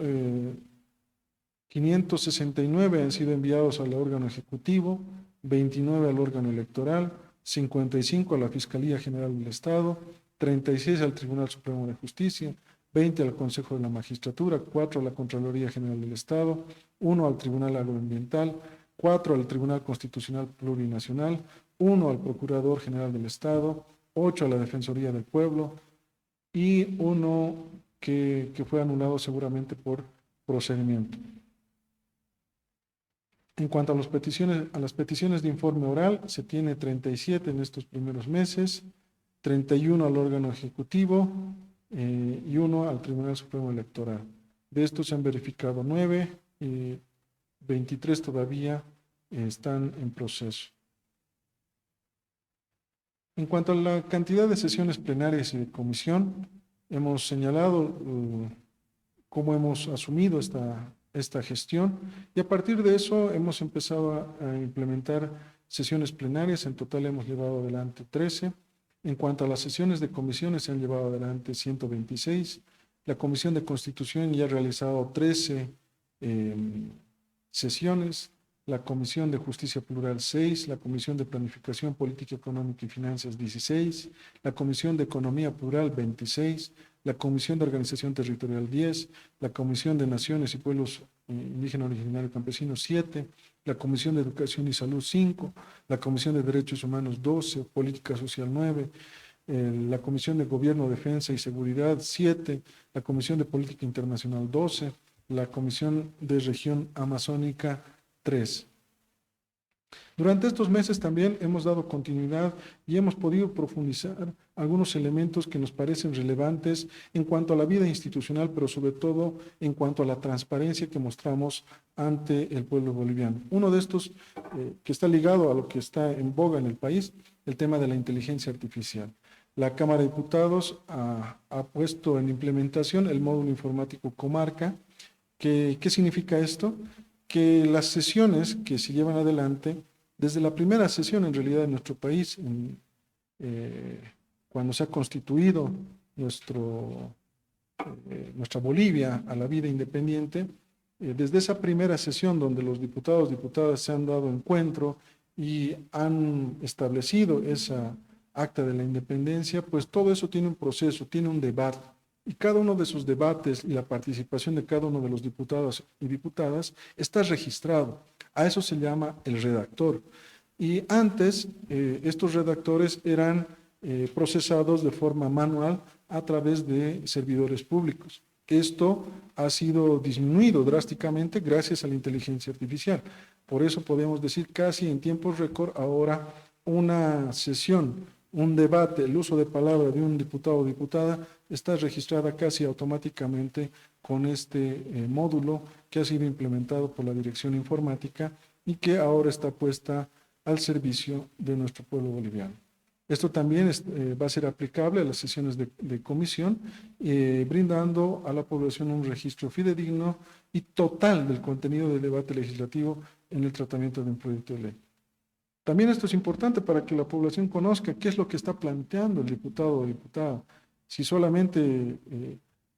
569 han sido enviados al órgano ejecutivo, 29 al órgano electoral, 55 a la Fiscalía General del Estado, 36 al Tribunal Supremo de Justicia, 20 al Consejo de la Magistratura, 4 a la Contraloría General del Estado, 1 al Tribunal Agroambiental, 4 al Tribunal Constitucional Plurinacional, 1 al Procurador General del Estado, 8 a la Defensoría del Pueblo y 1 que fue anulado seguramente por procedimiento. En cuanto a las peticiones de informe oral, se tiene 37 en estos primeros meses, 31 al órgano ejecutivo y 1 al Tribunal Supremo Electoral. De estos se han verificado 9 y 23 todavía están en proceso. En cuanto a la cantidad de sesiones plenarias y de comisión, hemos señalado cómo hemos asumido esta gestión y a partir de eso hemos empezado a implementar sesiones plenarias. En total hemos llevado adelante 13. En cuanto a las sesiones de comisiones, se han llevado adelante 126. La Comisión de Constitución ya ha realizado 13 sesiones, la Comisión de Justicia Plural 6, la Comisión de Planificación Política Económica y Finanzas 16, la Comisión de Economía Plural 26, la Comisión de Organización Territorial 10, la Comisión de Naciones y Pueblos Indígenas Originarios Campesinos 7, la Comisión de Educación y Salud 5, la Comisión de Derechos Humanos 12, Política Social 9, la Comisión de Gobierno, Defensa y Seguridad 7, la Comisión de Política Internacional 12, la Comisión de Región Amazónica 3. Durante estos meses también hemos dado continuidad y hemos podido profundizar algunos elementos que nos parecen relevantes en cuanto a la vida institucional, pero sobre todo en cuanto a la transparencia que mostramos ante el pueblo boliviano. Uno de estos que está ligado a lo que está en boga en el país, el tema de la inteligencia artificial. La Cámara de Diputados ha puesto en implementación el módulo informático Comarca. ¿Qué significa esto? Que las sesiones que se llevan adelante, desde la primera sesión en realidad en nuestro país, cuando se ha constituido nuestra Bolivia a la vida independiente, desde esa primera sesión donde los diputados y diputadas se han dado encuentro y han establecido esa acta de la independencia, pues todo eso tiene un proceso, tiene un debate. Y cada uno de esos debates y la participación de cada uno de los diputados y diputadas está registrado. A eso se llama el redactor. Y antes, estos redactores eran procesados de forma manual a través de servidores públicos. Esto ha sido disminuido drásticamente gracias a la inteligencia artificial. Por eso podemos decir casi en tiempos récord ahora una sesión, un debate, el uso de palabra de un diputado o diputada está registrada casi automáticamente con este módulo que ha sido implementado por la Dirección Informática y que ahora está puesta al servicio de nuestro pueblo boliviano. Esto también va a ser aplicable a las sesiones de comisión, brindando a la población un registro fidedigno y total del contenido del debate legislativo en el tratamiento de un proyecto de ley. También esto es importante para que la población conozca qué es lo que está planteando el diputado o diputada. Si solamente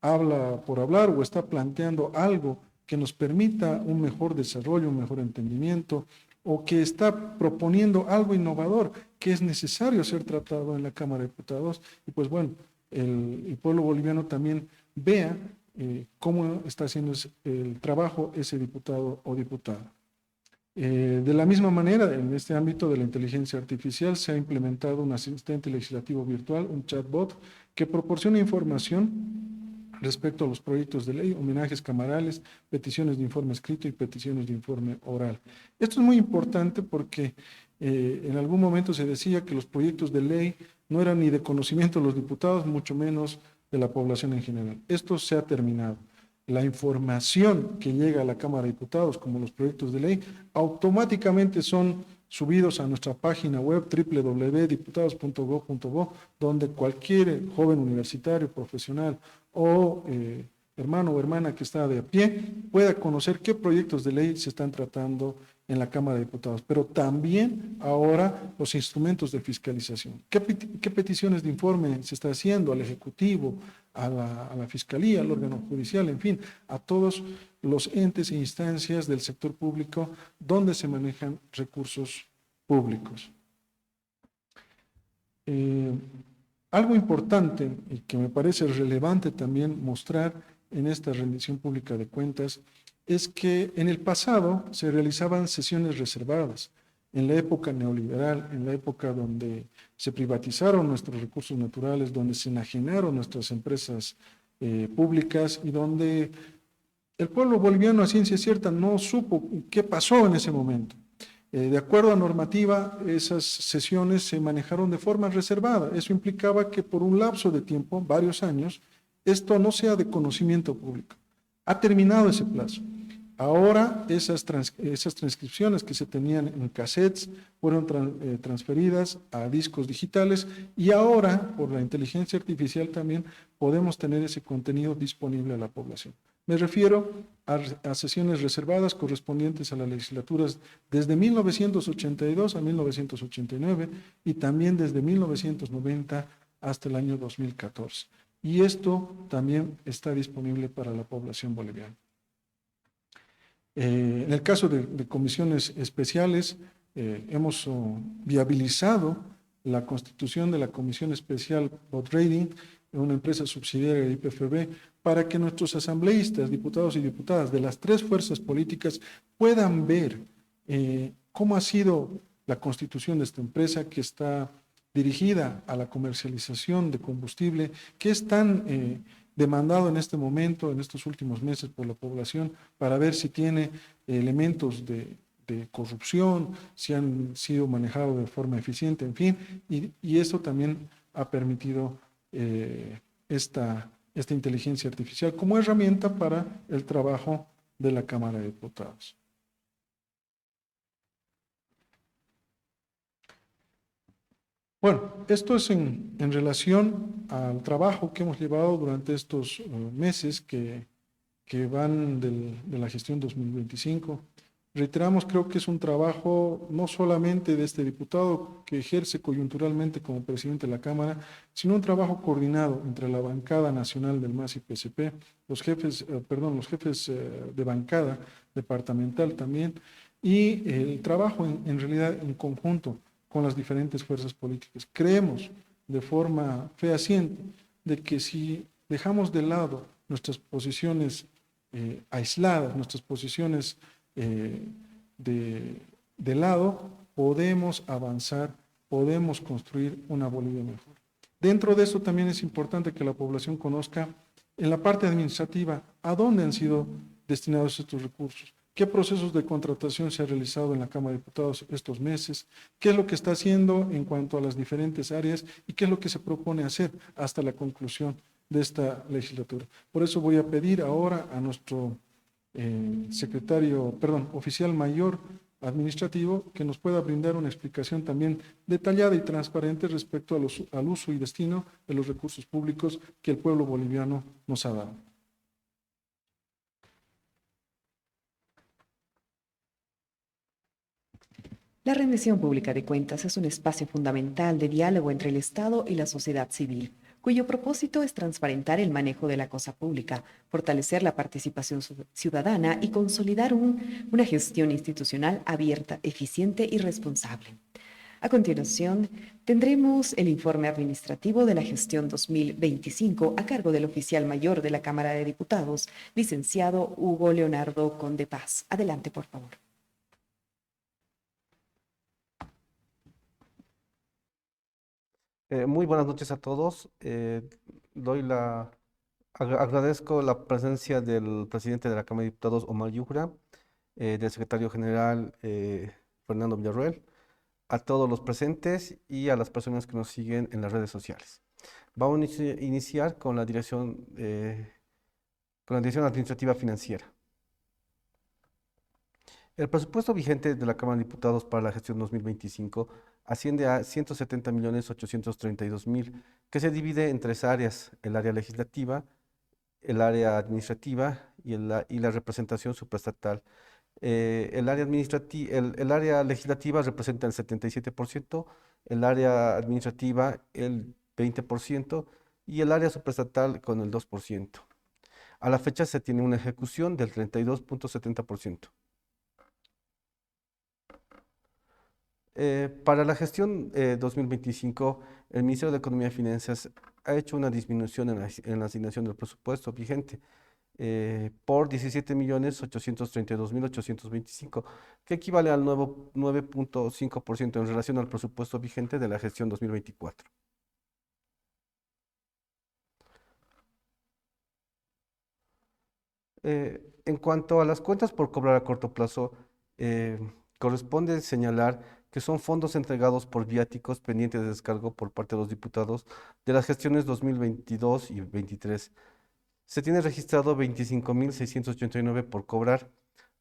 habla por hablar o está planteando algo que nos permita un mejor desarrollo, un mejor entendimiento, o que está proponiendo algo innovador que es necesario ser tratado en la Cámara de Diputados, y pues bueno, el pueblo boliviano también vea cómo está haciendo el trabajo ese diputado o diputada. De la misma manera, en este ámbito de la inteligencia artificial se ha implementado un asistente legislativo virtual, un chatbot, que proporciona información respecto a los proyectos de ley, homenajes camarales, peticiones de informe escrito y peticiones de informe oral. Esto es muy importante porque en algún momento se decía que los proyectos de ley no eran ni de conocimiento de los diputados, mucho menos de la población en general. Esto se ha terminado. La información que llega a la Cámara de Diputados, como los proyectos de ley, automáticamente son subidos a nuestra página web www.diputados.gov.bo, donde cualquier joven universitario, profesional o hermano o hermana que está de a pie pueda conocer qué proyectos de ley se están tratando en la Cámara de Diputados, pero también ahora los instrumentos de fiscalización. ¿Qué peticiones de informe se está haciendo al Ejecutivo, a la Fiscalía, al órgano judicial, en fin, a todos los entes e instancias del sector público donde se manejan recursos públicos? Algo importante y que me parece relevante también mostrar en esta rendición pública de cuentas es que en el pasado se realizaban sesiones reservadas. En la época neoliberal, en la época donde se privatizaron nuestros recursos naturales, donde se enajenaron nuestras empresas públicas y donde el pueblo boliviano a ciencia cierta no supo qué pasó en ese momento. De acuerdo a normativa, esas sesiones se manejaron de forma reservada. Eso implicaba que por un lapso de tiempo, varios años, esto no sea de conocimiento público. Ha terminado ese plazo. Ahora esas transcripciones que se tenían en cassettes fueron transferidas a discos digitales y ahora, por la inteligencia artificial también, podemos tener ese contenido disponible a la población. Me refiero a sesiones reservadas correspondientes a las legislaturas desde 1982 a 1989 y también desde 1990 hasta el año 2014. Y esto también está disponible para la población boliviana. En el caso de comisiones especiales, hemos viabilizado la constitución de la Comisión Especial Bot Rating, una empresa subsidiaria de IPFB, para que nuestros asambleístas, diputados y diputadas de las tres fuerzas políticas puedan ver cómo ha sido la constitución de esta empresa que está dirigida a la comercialización de combustible, que es tan demandado en este momento, en estos últimos meses por la población, para ver si tiene elementos de corrupción, si han sido manejados de forma eficiente, en fin, y eso también ha permitido esta inteligencia artificial como herramienta para el trabajo de la Cámara de Diputados. Bueno, esto es en relación al trabajo que hemos llevado durante estos meses que van de la gestión 2025. Reiteramos, creo que es un trabajo no solamente de este diputado que ejerce coyunturalmente como presidente de la Cámara, sino un trabajo coordinado entre la bancada nacional del MAS y PSP, los jefes de bancada departamental también, y el trabajo en realidad en conjunto con las diferentes fuerzas políticas. Creemos de forma fehaciente de que si dejamos de lado nuestras posiciones aisladas, nuestras posiciones de lado, podemos avanzar, podemos construir una Bolivia mejor. Dentro de eso también es importante que la población conozca en la parte administrativa a dónde han sido destinados estos recursos, qué procesos de contratación se ha realizado en la Cámara de Diputados estos meses, qué es lo que está haciendo en cuanto a las diferentes áreas y qué es lo que se propone hacer hasta la conclusión de esta legislatura. Por eso voy a pedir ahora a nuestro oficial mayor administrativo que nos pueda brindar una explicación también detallada y transparente respecto al uso y destino de los recursos públicos que el pueblo boliviano nos ha dado. La rendición pública de cuentas es un espacio fundamental de diálogo entre el Estado y la sociedad civil, cuyo propósito es transparentar el manejo de la cosa pública, fortalecer la participación ciudadana y consolidar una gestión institucional abierta, eficiente y responsable. A continuación, tendremos el informe administrativo de la gestión 2025 a cargo del oficial mayor de la Cámara de Diputados, licenciado Hugo Leonardo Conde Paz. Adelante, por favor. Muy buenas noches a todos. Agradezco la presencia del presidente de la Cámara de Diputados, Omar Yujra, del secretario general, Fernando Villarroel, a todos los presentes y a las personas que nos siguen en las redes sociales. Vamos a iniciar con la dirección administrativa financiera. El presupuesto vigente de la Cámara de Diputados para la gestión 2025 asciende a 170.832.000, que se divide en tres áreas: el área legislativa, el área administrativa y la representación supraestatal. El área legislativa representa el 77%, el área administrativa el 20% y el área supraestatal con el 2%. A la fecha se tiene una ejecución del 32.70%. Para la gestión 2025, el Ministerio de Economía y Finanzas ha hecho una disminución en la asignación del presupuesto vigente por 17.832.825, que equivale al nuevo 9.5% en relación al presupuesto vigente de la gestión 2024. En cuanto a las cuentas por cobrar a corto plazo, eh, corresponde señalar que son fondos entregados por viáticos pendientes de descargo por parte de los diputados de las gestiones 2022 y 23. Se tiene registrado 25.689 por cobrar,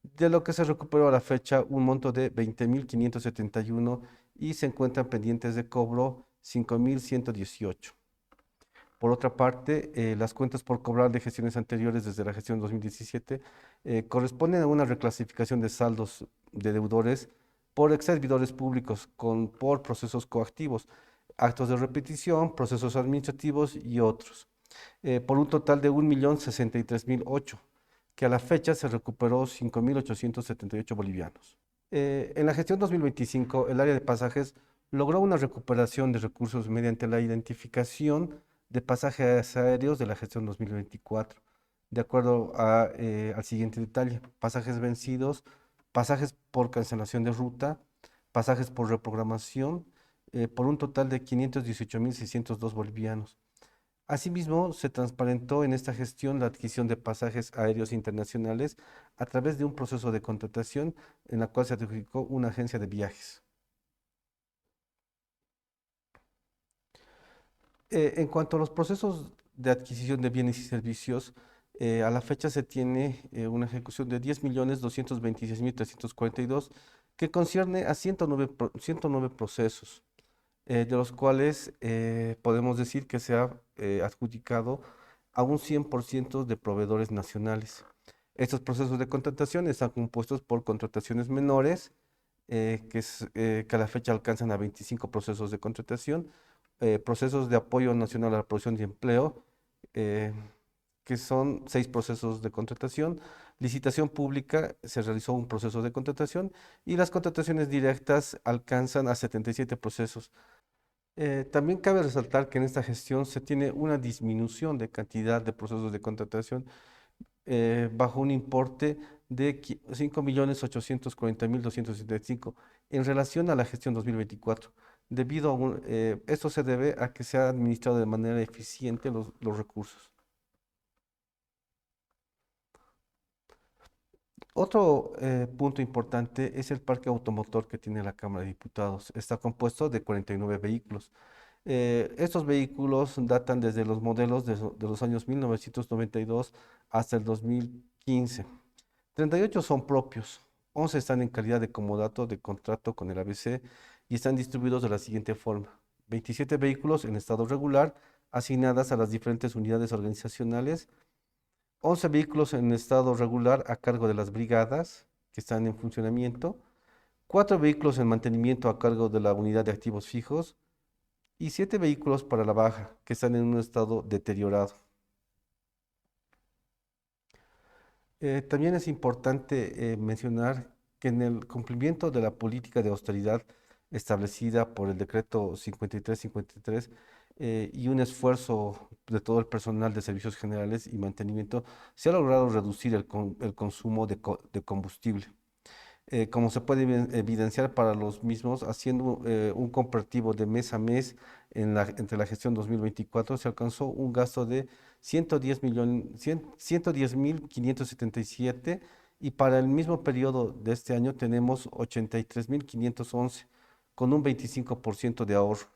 de lo que se recuperó a la fecha un monto de 20.571 y se encuentran pendientes de cobro 5.118. Por otra parte, las cuentas por cobrar de gestiones anteriores desde la gestión 2017 corresponden a una reclasificación de saldos de deudores por ex servidores públicos por procesos coactivos, actos de repetición, procesos administrativos y otros, por un total de 1.063.008, que a la fecha se recuperó 5.878 bolivianos. En la gestión 2025, el área de pasajes logró una recuperación de recursos mediante la identificación de pasajes aéreos de la gestión 2024, de acuerdo al siguiente detalle: pasajes vencidos, pasajes por cancelación de ruta, pasajes por reprogramación, por un total de 518.602 bolivianos. Asimismo, se transparentó en esta gestión la adquisición de pasajes aéreos internacionales a través de un proceso de contratación en la cual se adjudicó una agencia de viajes. En cuanto a los procesos de adquisición de bienes y servicios, a la fecha se tiene una ejecución de 10.226.342 que concierne a 109 procesos, de los cuales podemos decir que se ha adjudicado a un 100% de proveedores nacionales. Estos procesos de contratación están compuestos por contrataciones menores, que a la fecha alcanzan a 25 procesos de contratación, procesos de apoyo nacional a la producción de empleo, eh, que son 6 procesos de contratación. Licitación pública, se realizó un proceso de contratación y las contrataciones directas alcanzan a 77 procesos. También cabe resaltar que en esta gestión se tiene una disminución de cantidad de procesos de contratación bajo un importe de 5.840.275 en relación a la gestión 2024. Esto se debe a que se ha administrado de manera eficiente los recursos. Otro punto importante es el parque automotor que tiene la Cámara de Diputados. Está compuesto de 49 vehículos. Estos vehículos datan desde los modelos de los años 1992 hasta el 2015. 38 son propios, 11 están en calidad de comodato de contrato con el ABC y están distribuidos de la siguiente forma: 27 vehículos en estado regular asignadas a las diferentes unidades organizacionales, 11 vehículos en estado regular a cargo de las brigadas que están en funcionamiento, 4 vehículos en mantenimiento a cargo de la unidad de activos fijos y 7 vehículos para la baja que están en un estado deteriorado. También es importante mencionar que en el cumplimiento de la política de austeridad establecida por el decreto 5353 y un esfuerzo de todo el personal de servicios generales y mantenimiento, se ha logrado reducir el consumo de combustible. Como se puede evidenciar para los mismos, haciendo un comparativo de mes a mes entre la gestión 2024, se alcanzó un gasto de 110.577 y para el mismo periodo de este año tenemos 83.511 con un 25% de ahorro.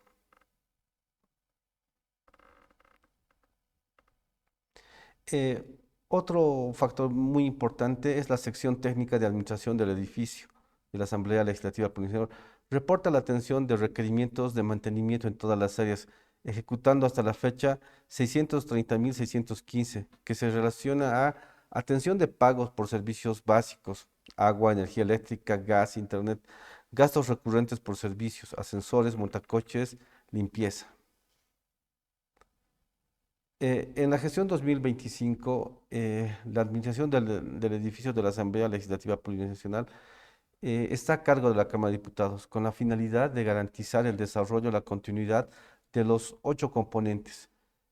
Eh, Otro factor muy importante es la sección técnica de administración del edificio de la Asamblea Legislativa Provincial. Reporta la atención de requerimientos de mantenimiento en todas las áreas, ejecutando hasta la fecha 630.615, que se relaciona a atención de pagos por servicios básicos: agua, energía eléctrica, gas, internet, gastos recurrentes por servicios, ascensores, montacoches, limpieza. En la gestión 2025, la administración del edificio de la Asamblea Legislativa Plurinacional está a cargo de la Cámara de Diputados con la finalidad de garantizar el desarrollo, la continuidad de los 8 componentes.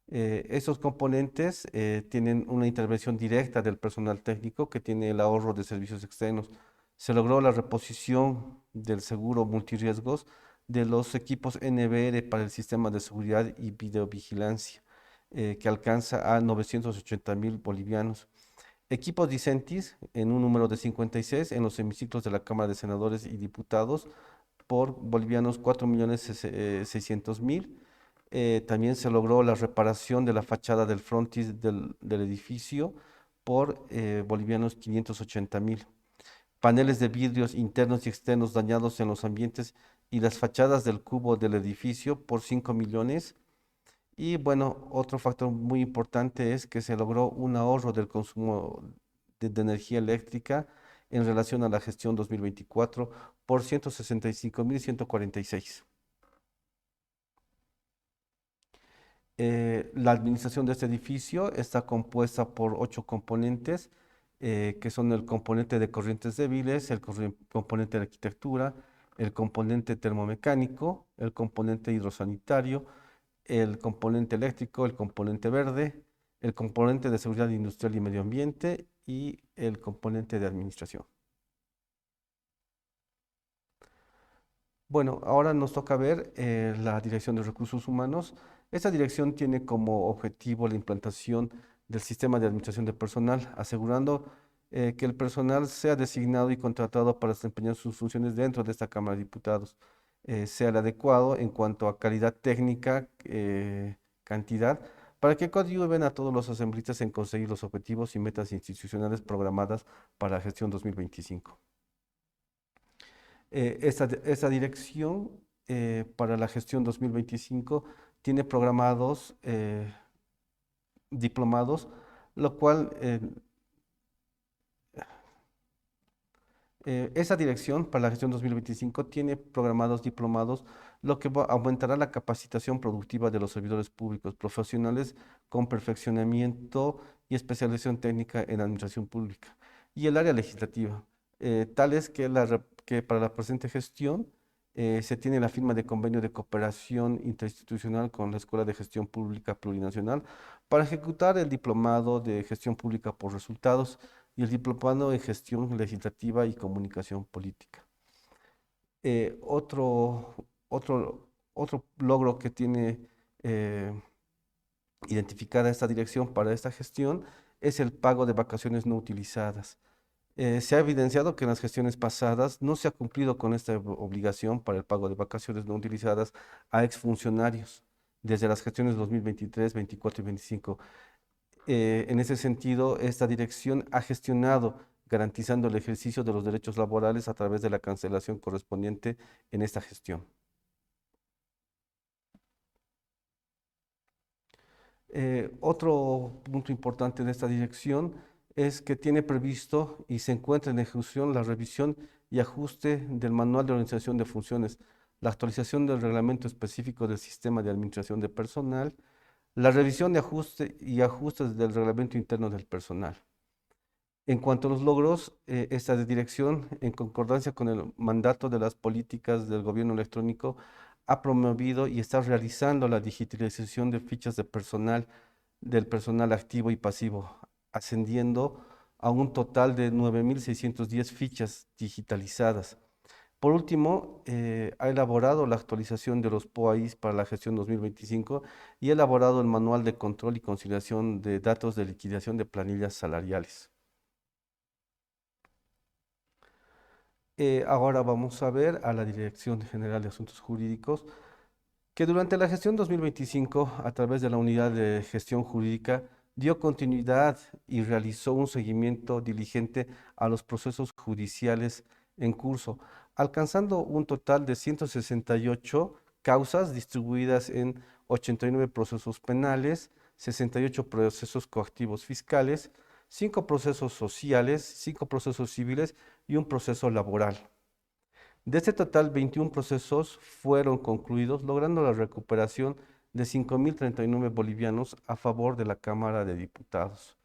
Esos componentes tienen una intervención directa del personal técnico que tiene el ahorro de servicios externos. Se logró la reposición del seguro multirriesgos de los equipos NBR para el sistema de seguridad y videovigilancia, que alcanza a 980.000 bolivianos. Equipos Dicentis en un número de 56 en los hemiciclos de la Cámara de Senadores y Diputados por bolivianos 4.600.000. También se logró la reparación de la fachada del frontis del edificio por bolivianos 580.000. Paneles de vidrios internos y externos dañados en los ambientes y las fachadas del cubo del edificio por 5 millones. Y bueno, otro factor muy importante es que se logró un ahorro del consumo de energía eléctrica en relación a la gestión 2024 por 165.146. La administración de este edificio está compuesta por 8 componentes, que son el componente de corrientes débiles, el componente de arquitectura, el componente termomecánico, el componente hidrosanitario, el componente eléctrico, el componente verde, el componente de seguridad industrial y medio ambiente y el componente de administración. Bueno, ahora nos toca ver la Dirección de Recursos Humanos. Esta dirección tiene como objetivo la implantación del sistema de administración de personal, asegurando que el personal sea designado y contratado para desempeñar sus funciones dentro de esta Cámara de Diputados, sea el adecuado en cuanto a calidad técnica, cantidad, para que coadyuven a todos los asambleístas en conseguir los objetivos y metas institucionales programadas para la gestión 2025. Esta dirección para la gestión 2025 tiene programados diplomados, lo cual esa dirección para la gestión 2025 tiene programados diplomados, lo que aumentará la capacitación productiva de los servidores públicos profesionales con perfeccionamiento y especialización técnica en administración pública. Y el área legislativa, tal es que para la presente gestión se tiene la firma de convenio de cooperación interinstitucional con la Escuela de Gestión Pública Plurinacional para ejecutar el diplomado de gestión pública por resultados y el diplomado en gestión legislativa y comunicación política. Otro logro que tiene identificada esta dirección para esta gestión es el pago de vacaciones no utilizadas. Se ha evidenciado que en las gestiones pasadas no se ha cumplido con esta obligación para el pago de vacaciones no utilizadas a exfuncionarios desde las gestiones 2023, 24 y 25. En ese sentido, esta dirección ha gestionado garantizando el ejercicio de los derechos laborales a través de la cancelación correspondiente en esta gestión. Otro punto importante de esta dirección es que tiene previsto y se encuentra en ejecución la revisión y ajuste del Manual de Organización de Funciones, la actualización del reglamento específico del sistema de administración de personal, la revisión de ajuste y ajustes del reglamento interno del personal. En cuanto a los logros, esta dirección, en concordancia con el mandato de las políticas del gobierno electrónico, ha promovido y está realizando la digitalización de fichas de personal, del personal activo y pasivo, ascendiendo a un total de 9.610 fichas digitalizadas. Por último, ha elaborado la actualización de los POAIs para la gestión 2025 y ha elaborado el manual de control y conciliación de datos de liquidación de planillas salariales. Ahora vamos a ver a la Dirección General de Asuntos Jurídicos, que durante la gestión 2025, a través de la Unidad de Gestión Jurídica, dio continuidad y realizó un seguimiento diligente a los procesos judiciales en curso, alcanzando un total de 168 causas distribuidas en 89 procesos penales, 68 procesos coactivos fiscales, 5 procesos sociales, 5 procesos civiles y un proceso laboral. De este total, 21 procesos fueron concluidos, logrando la recuperación de 5.039 bolivianos a favor de la Cámara de Diputados.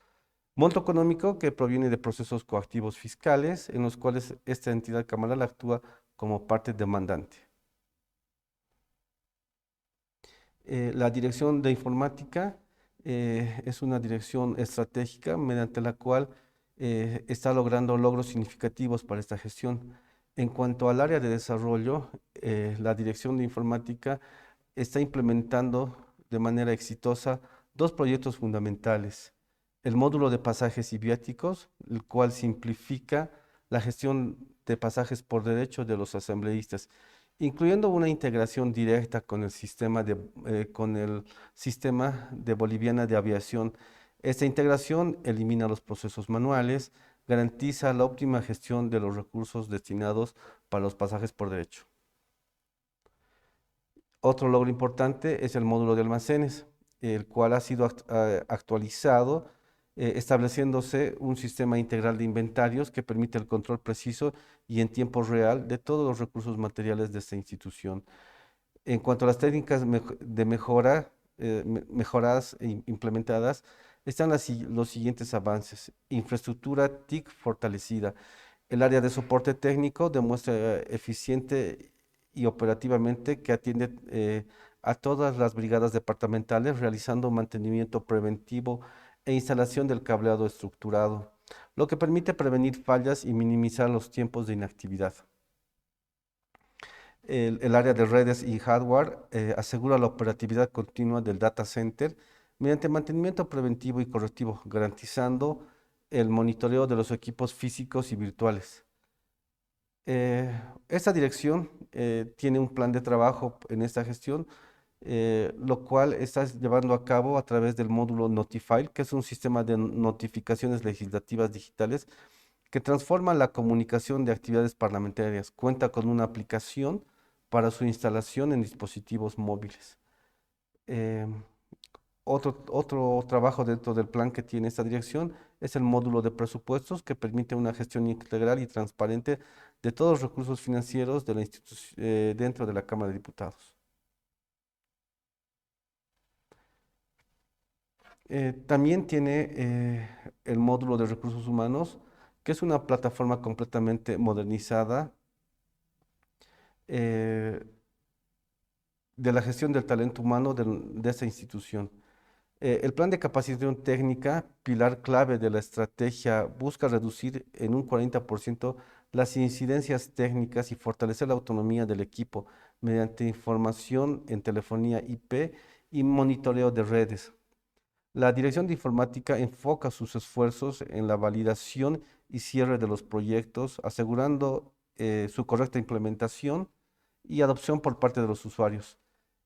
Monto económico que proviene de procesos coactivos fiscales en los cuales esta entidad camaral actúa como parte demandante. La dirección de informática es una dirección estratégica mediante la cual está logrando logros significativos para esta gestión. En cuanto al área de desarrollo, la dirección de informática está implementando de manera exitosa dos proyectos fundamentales. El módulo de pasajes y viáticos, el cual simplifica la gestión de pasajes por derecho de los asambleístas, incluyendo una integración directa con el sistema de Boliviana de Aviación. Esta integración elimina los procesos manuales, garantiza la óptima gestión de los recursos destinados para los pasajes por derecho. Otro logro importante es el módulo de almacenes, el cual ha sido actualizado, estableciéndose un sistema integral de inventarios que permite el control preciso y en tiempo real de todos los recursos materiales de esta institución. En cuanto a las técnicas de mejoras implementadas, están los siguientes avances. Infraestructura TIC fortalecida. El área de soporte técnico demuestra eficiente y operativamente que atiende a todas las brigadas departamentales realizando mantenimiento preventivo e instalación del cableado estructurado, lo que permite prevenir fallas y minimizar los tiempos de inactividad. El área de redes y hardware asegura la operatividad continua del data center mediante mantenimiento preventivo y correctivo, garantizando el monitoreo de los equipos físicos y virtuales. Esta dirección tiene un plan de trabajo en esta gestión, lo cual está llevando a cabo a través del módulo Notify, que es un sistema de notificaciones legislativas digitales que transforma la comunicación de actividades parlamentarias. Cuenta con una aplicación para su instalación en dispositivos móviles. Eh, otro trabajo dentro del plan que tiene esta dirección es el módulo de presupuestos que permite una gestión integral y transparente de todos los recursos financieros de la dentro de la Cámara de Diputados. También tiene el módulo de recursos humanos, que es una plataforma completamente modernizada eh, de la gestión del talento humano de esta institución. El plan de capacitación técnica, pilar clave de la estrategia, busca reducir en un 40% las incidencias técnicas y fortalecer la autonomía del equipo mediante información en telefonía IP y monitoreo de redes. La Dirección de Informática enfoca sus esfuerzos en la validación y cierre de los proyectos, asegurando su correcta implementación y adopción por parte de los usuarios.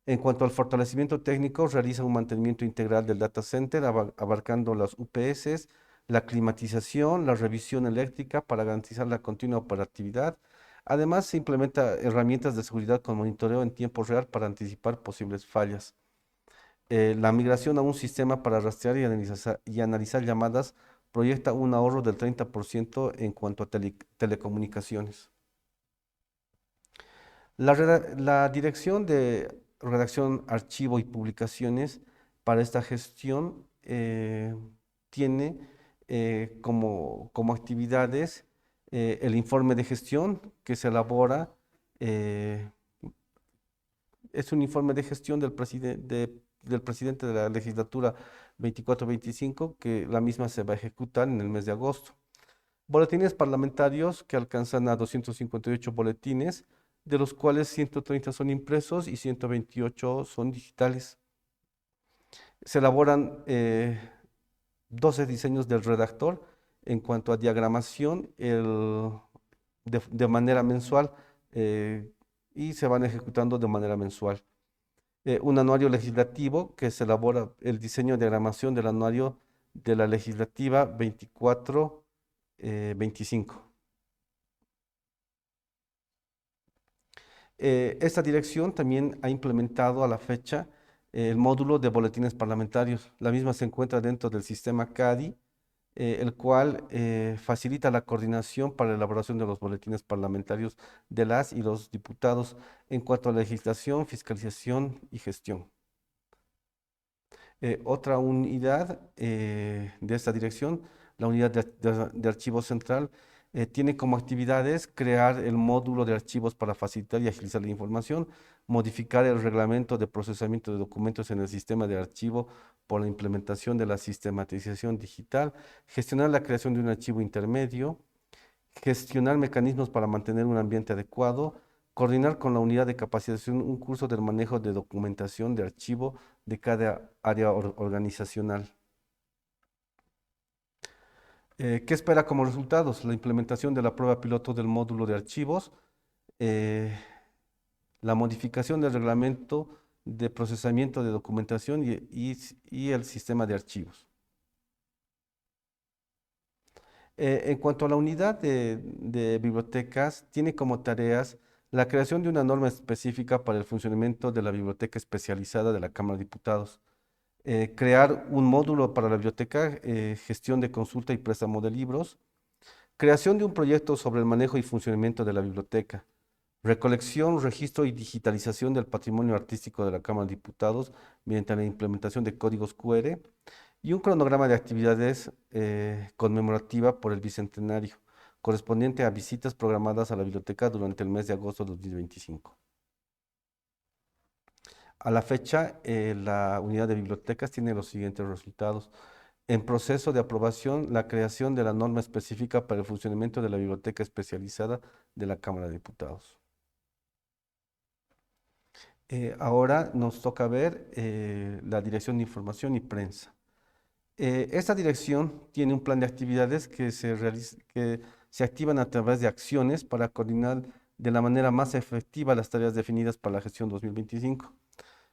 En cuanto al fortalecimiento técnico, realiza un mantenimiento integral del data center, abarcando las UPS, la climatización, la revisión eléctrica para garantizar la continua operatividad. Además, se implementa herramientas de seguridad con monitoreo en tiempo real para anticipar posibles fallas. La migración a un sistema para rastrear y analizar llamadas proyecta un ahorro del 30% en cuanto a telecomunicaciones. La dirección de redacción, archivo y publicaciones para esta gestión tiene como actividades el informe de gestión que se elabora, es un informe de gestión del presidente de la legislatura 24-25, que la misma se va a ejecutar en el mes de agosto. Boletines parlamentarios que alcanzan a 258 boletines, de los cuales 130 son impresos y 128 son digitales. Se elaboran 12 diseños del redactor en cuanto a diagramación de manera mensual y se van ejecutando de manera mensual. Un anuario legislativo que se elabora el diseño de diagramación del anuario de la legislativa 24-25. Esta dirección también ha implementado a la fecha el módulo de boletines parlamentarios. La misma se encuentra dentro del sistema CADI, el cual facilita la coordinación para la elaboración de los boletines parlamentarios de las y los diputados en cuanto a legislación, fiscalización y gestión. Otra unidad de esta dirección, la unidad de archivo central, tiene como actividades crear el módulo de archivos para facilitar y agilizar la información, modificar el reglamento de procesamiento de documentos en el sistema de archivo por la implementación de la sistematización digital, gestionar la creación de un archivo intermedio, gestionar mecanismos para mantener un ambiente adecuado, coordinar con la unidad de capacitación un curso del manejo de documentación de archivo de cada área organizacional. ¿Qué espera como resultados? La implementación de la prueba piloto del módulo de archivos, eh, la modificación del reglamento de procesamiento de documentación y el sistema de archivos. En cuanto a la unidad de bibliotecas, tiene como tareas la creación de una norma específica para el funcionamiento de la biblioteca especializada de la Cámara de Diputados, crear un módulo para la biblioteca, gestión de consulta y préstamo de libros, creación de un proyecto sobre el manejo y funcionamiento de la biblioteca, recolección, registro y digitalización del patrimonio artístico de la Cámara de Diputados mediante la implementación de códigos QR y un cronograma de actividades conmemorativa por el Bicentenario, correspondiente a visitas programadas a la biblioteca durante el mes de agosto de 2025. A la fecha, la unidad de bibliotecas tiene los siguientes resultados. En proceso de aprobación, la creación de la norma específica para el funcionamiento de la biblioteca especializada de la Cámara de Diputados. Ahora nos toca ver la Dirección de Información y Prensa. Esta dirección tiene un plan de actividades que se activan a través de acciones para coordinar de la manera más efectiva las tareas definidas para la gestión 2025.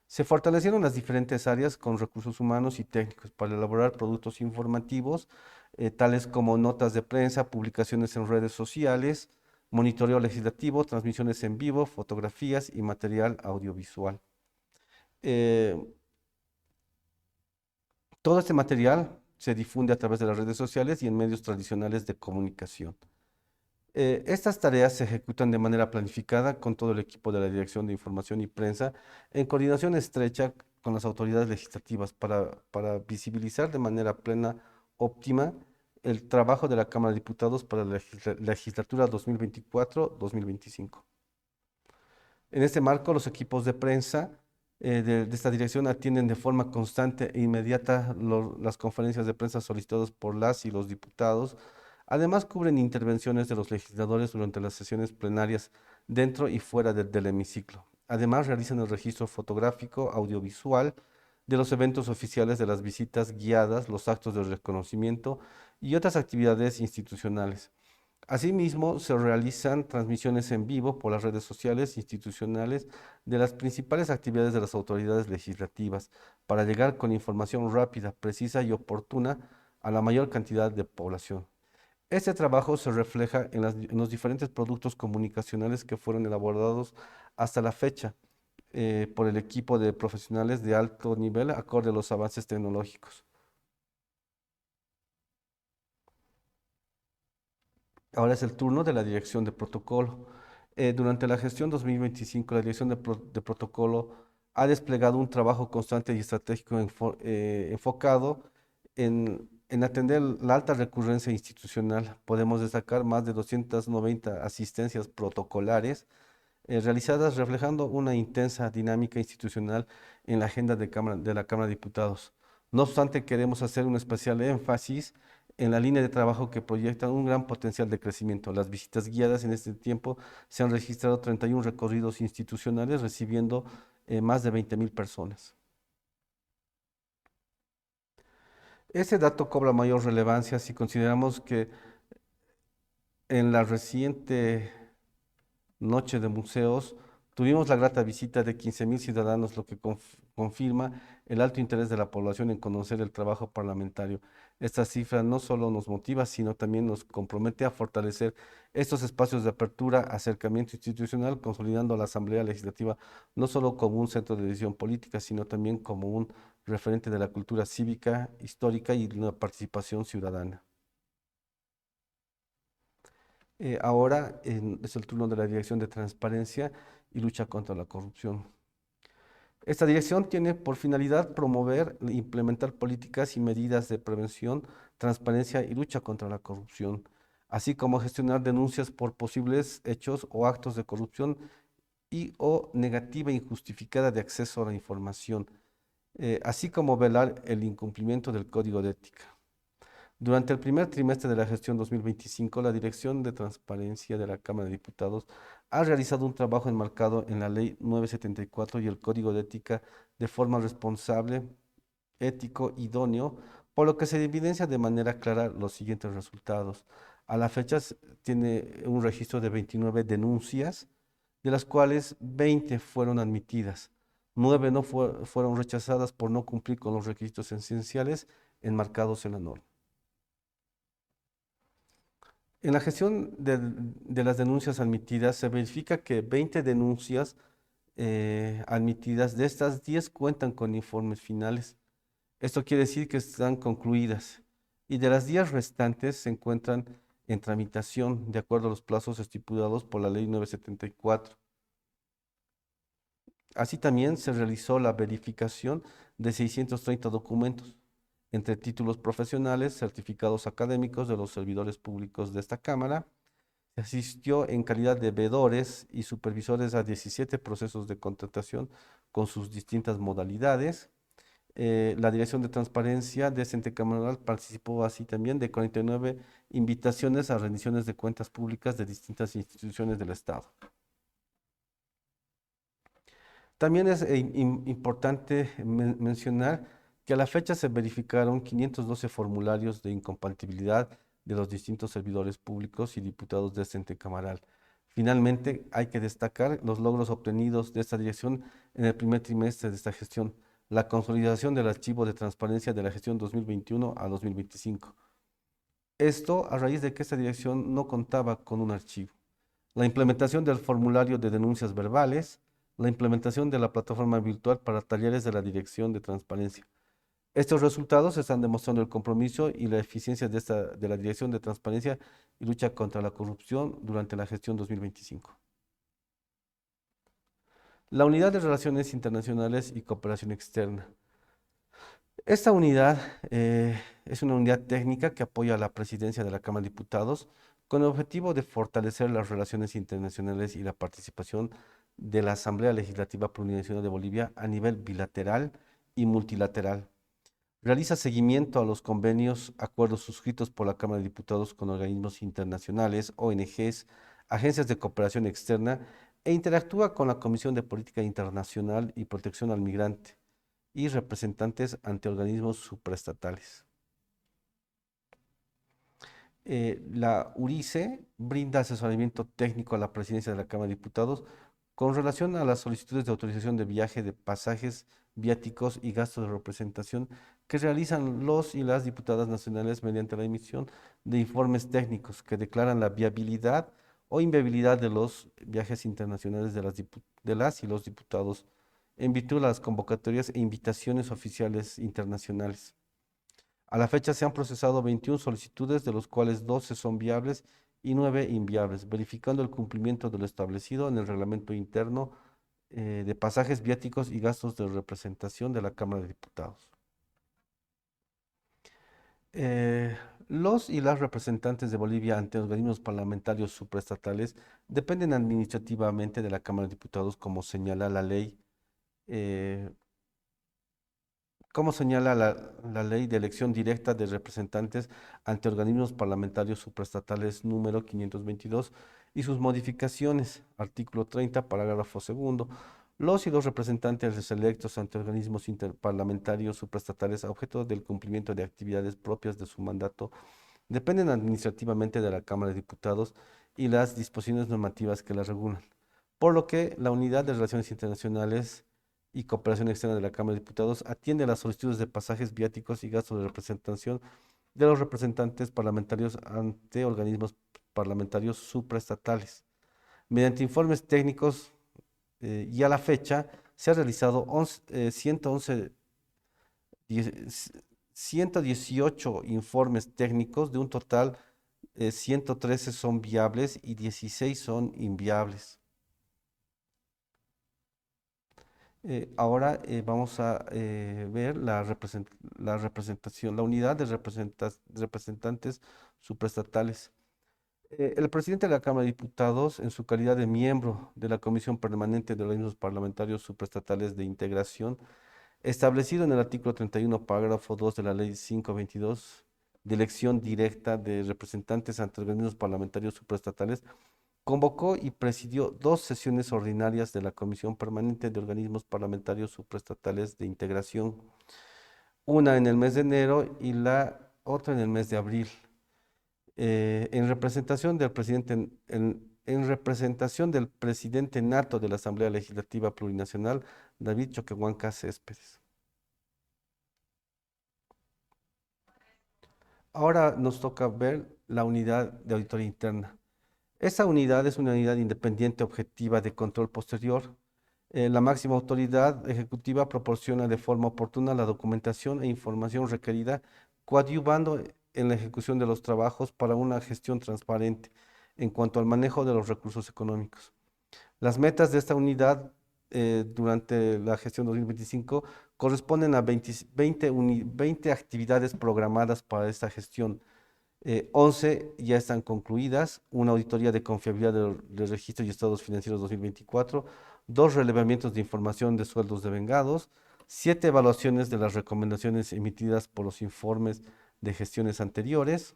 Se fortalecieron las diferentes áreas con recursos humanos y técnicos para elaborar productos informativos, tales como notas de prensa, publicaciones en redes sociales, monitoreo legislativo, transmisiones en vivo, fotografías y material audiovisual. Eh, Todo este material se difunde a través de las redes sociales y en medios tradicionales de comunicación. Estas tareas se ejecutan de manera planificada con todo el equipo de la Dirección de Información y Prensa en coordinación estrecha con las autoridades legislativas para visibilizar de manera plena, óptima, el trabajo de la Cámara de Diputados para la legislatura 2024-2025. En este marco, los equipos de prensa de esta dirección atienden de forma constante e inmediata las conferencias de prensa solicitadas por las y los diputados. Además, cubren intervenciones de los legisladores durante las sesiones plenarias dentro y fuera del hemiciclo. Además, realizan el registro fotográfico, audiovisual de los eventos oficiales, de las visitas guiadas, los actos de reconocimiento y otras actividades institucionales. Asimismo, se realizan transmisiones en vivo por las redes sociales institucionales de las principales actividades de las autoridades legislativas para llegar con información rápida, precisa y oportuna a la mayor cantidad de población. Este trabajo se refleja en los diferentes productos comunicacionales que fueron elaborados hasta la fecha por el equipo de profesionales de alto nivel acorde a los avances tecnológicos. Ahora es el turno de la dirección de protocolo. Durante la gestión 2025, la dirección de protocolo ha desplegado un trabajo constante y estratégico enfocado en atender la alta recurrencia institucional. Podemos destacar más de 290 asistencias protocolares realizadas reflejando una intensa dinámica institucional en la agenda de la Cámara de Diputados. No obstante, queremos hacer un especial énfasis en la línea de trabajo que proyecta un gran potencial de crecimiento. Las visitas guiadas en este tiempo se han registrado 31 recorridos institucionales, recibiendo más de 20.000 personas. Ese dato cobra mayor relevancia si consideramos que en la reciente Noche de Museos tuvimos la grata visita de 15.000 ciudadanos, lo que confirma el alto interés de la población en conocer el trabajo parlamentario. Esta cifra no solo nos motiva, sino también nos compromete a fortalecer estos espacios de apertura, acercamiento institucional, consolidando a la Asamblea Legislativa no solo como un centro de decisión política, sino también como un referente de la cultura cívica, histórica y de una participación ciudadana. Ahora es el turno de la Dirección de Transparencia y Lucha contra la Corrupción. Esta dirección tiene por finalidad promover e implementar políticas y medidas de prevención, transparencia y lucha contra la corrupción, así como gestionar denuncias por posibles hechos o actos de corrupción y o negativa e injustificada de acceso a la información, así como velar el incumplimiento del Código de Ética. Durante el primer trimestre de la gestión 2025, la Dirección de Transparencia de la Cámara de Diputados ha realizado un trabajo enmarcado en la Ley 974 y el Código de Ética de forma responsable, ético, idóneo, por lo que se evidencia de manera clara los siguientes resultados. A la fecha tiene un registro de 29 denuncias, de las cuales 20 fueron admitidas. 9 no fueron rechazadas por no cumplir con los requisitos esenciales enmarcados en la norma. En la gestión de las denuncias admitidas se verifica que 20 denuncias admitidas, de estas 10 cuentan con informes finales. Esto quiere decir que están concluidas y de las 10 restantes se encuentran en tramitación de acuerdo a los plazos estipulados por la Ley 974. Así también se realizó la verificación de 630 documentos, entre títulos profesionales, certificados académicos de los servidores públicos de esta Cámara. Se asistió en calidad de veedores y supervisores a 17 procesos de contratación con sus distintas modalidades. La Dirección de Transparencia de este ente cameral participó así también de 49 invitaciones a rendiciones de cuentas públicas de distintas instituciones del Estado. También es importante mencionar que a la fecha se verificaron 512 formularios de incompatibilidad de los distintos servidores públicos y diputados de este ente cameral. Finalmente, hay que destacar los logros obtenidos de esta dirección en el primer trimestre de esta gestión, la consolidación del archivo de transparencia de la gestión 2021 a 2025. Esto a raíz de que esta dirección no contaba con un archivo. La implementación del formulario de denuncias verbales, la implementación de la plataforma virtual para talleres de la Dirección de Transparencia. Estos resultados están demostrando el compromiso y la eficiencia de la Dirección de Transparencia y lucha contra la corrupción durante la gestión 2025. La Unidad de Relaciones Internacionales y Cooperación Externa. Esta unidad es una unidad técnica que apoya a la presidencia de la Cámara de Diputados con el objetivo de fortalecer las relaciones internacionales y la participación de la Asamblea Legislativa Plurinacional de Bolivia a nivel bilateral y multilateral. Realiza seguimiento a los convenios, acuerdos suscritos por la Cámara de Diputados con organismos internacionales, ONGs, agencias de cooperación externa e interactúa con la Comisión de Política Internacional y Protección al Migrante y representantes ante organismos supraestatales. La URICE brinda asesoramiento técnico a la presidencia de la Cámara de Diputados con relación a las solicitudes de autorización de viaje de pasajes, viáticos y gastos de representación que realizan los y las diputadas nacionales mediante la emisión de informes técnicos que declaran la viabilidad o inviabilidad de los viajes internacionales de las y los diputados en virtud de las convocatorias e invitaciones oficiales internacionales. A la fecha se han procesado 21 solicitudes, de los cuales 12 son viables y 9 inviables, verificando el cumplimiento de lo establecido en el reglamento interno de pasajes viáticos y gastos de representación de la Cámara de Diputados. Los y las representantes de Bolivia ante organismos parlamentarios supraestatales dependen administrativamente de la Cámara de Diputados, como señala la ley la ley de elección directa de representantes ante organismos parlamentarios supraestatales número 522 y sus modificaciones, artículo 30, parágrafo segundo. Los y los representantes electos ante organismos interparlamentarios supraestatales a objeto del cumplimiento de actividades propias de su mandato dependen administrativamente de la Cámara de Diputados y las disposiciones normativas que las regulan, por lo que la Unidad de Relaciones Internacionales y Cooperación Externa de la Cámara de Diputados atiende a las solicitudes de pasajes viáticos y gastos de representación de los representantes parlamentarios ante organismos parlamentarios supraestatales. Mediante informes técnicos y a la fecha se ha realizado 118 informes técnicos, de un total 113 son viables y 16 son inviables. Ahora vamos a ver la representación, la unidad de representantes supraestatales. El presidente de la Cámara de Diputados, en su calidad de miembro de la Comisión Permanente de Organismos Parlamentarios Supraestatales de Integración, establecido en el artículo 31, parágrafo 2 de la Ley 522, de elección directa de representantes ante organismos parlamentarios supraestatales, convocó y presidió 2 sesiones ordinarias de la Comisión Permanente de Organismos Parlamentarios Supraestatales de Integración, una en el mes de enero y la otra en el mes de abril. En representación del presidente, en representación del presidente nato de la Asamblea Legislativa Plurinacional, David Choquehuanca Céspedes. Ahora nos toca ver la unidad de auditoría interna. Esa unidad es una unidad independiente objetiva de control posterior. La máxima autoridad ejecutiva proporciona de forma oportuna la documentación e información requerida, coadyuvando en la ejecución de los trabajos para una gestión transparente en cuanto al manejo de los recursos económicos. Las metas de esta unidad durante la gestión 2025 corresponden a 20 actividades programadas para esta gestión. 11 ya están concluidas, una auditoría de confiabilidad de registros y estados financieros 2024, 2 relevamientos de información de sueldos devengados, 7 evaluaciones de las recomendaciones emitidas por los informes de gestiones anteriores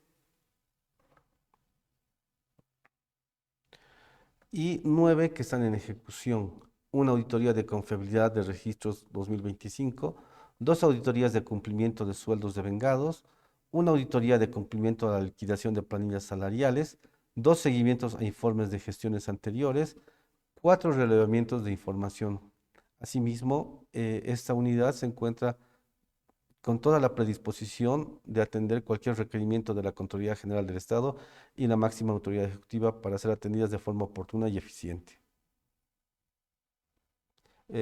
y 9 que están en ejecución, una auditoría de confiabilidad de registros 2025, 2 auditorías de cumplimiento de sueldos devengados, una auditoría de cumplimiento de la liquidación de planillas salariales, 2 seguimientos a informes de gestiones anteriores, 4 relevamientos de información. Asimismo, esta unidad se encuentra con toda la predisposición de atender cualquier requerimiento de la Contraloría General del Estado y la máxima autoridad ejecutiva para ser atendidas de forma oportuna y eficiente.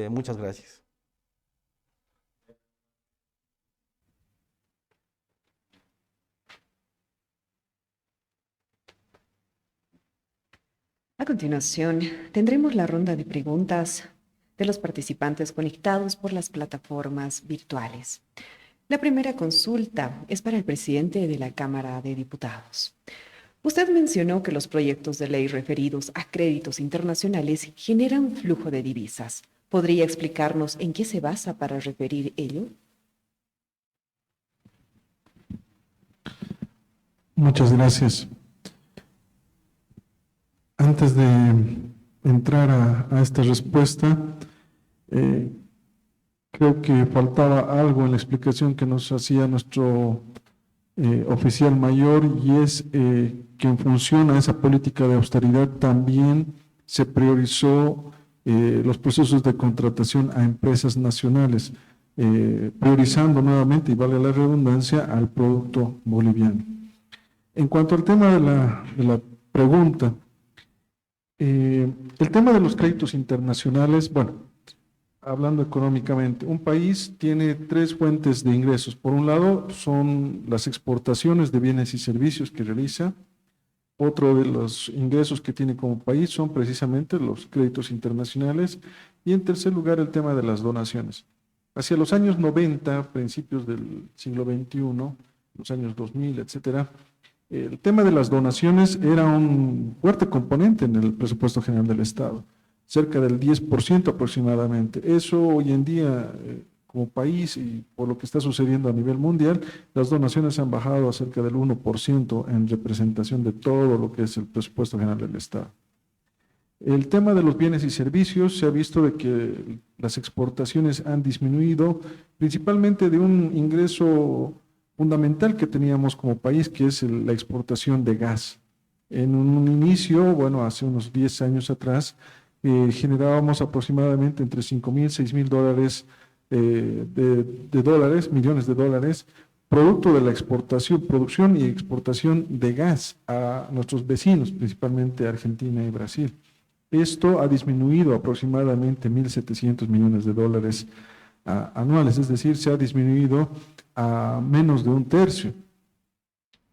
Muchas gracias. A continuación, tendremos la ronda de preguntas de los participantes conectados por las plataformas virtuales. La primera consulta es para el presidente de la Cámara de Diputados. Usted mencionó que los proyectos de ley referidos a créditos internacionales generan flujo de divisas. ¿Podría explicarnos en qué se basa para referir ello? Muchas gracias. Antes de entrar a esta respuesta, creo que faltaba algo en la explicación que nos hacía nuestro oficial mayor, y es que en función a esa política de austeridad también se priorizó los procesos de contratación a empresas nacionales, priorizando nuevamente, y vale la redundancia, al producto boliviano. En cuanto al tema de la pregunta, el tema de los créditos internacionales, bueno, hablando económicamente, un país tiene 3 fuentes de ingresos. Por un lado, son las exportaciones de bienes y servicios que realiza. Otro de los ingresos que tiene como país son precisamente los créditos internacionales. Y en tercer lugar, el tema de las donaciones. Hacia los años 90, principios del siglo XXI, los años 2000, etcétera, el tema de las donaciones era un fuerte componente en el presupuesto general del Estado, cerca del 10% aproximadamente. Eso hoy en día, como país y por lo que está sucediendo a nivel mundial, las donaciones han bajado a cerca del 1% en representación de todo lo que es el presupuesto general del Estado. El tema de los bienes y servicios, se ha visto de que las exportaciones han disminuido, principalmente de un ingreso fundamental que teníamos como país, que es la exportación de gas. En un inicio, bueno, hace unos 10 años atrás, generábamos aproximadamente entre 5.000 y 6.000 dólares, millones de dólares, producto de la exportación, producción y exportación de gas a nuestros vecinos, principalmente Argentina y Brasil. Esto ha disminuido aproximadamente 1.700 millones de dólares anuales, es decir, se ha disminuido a menos de un tercio.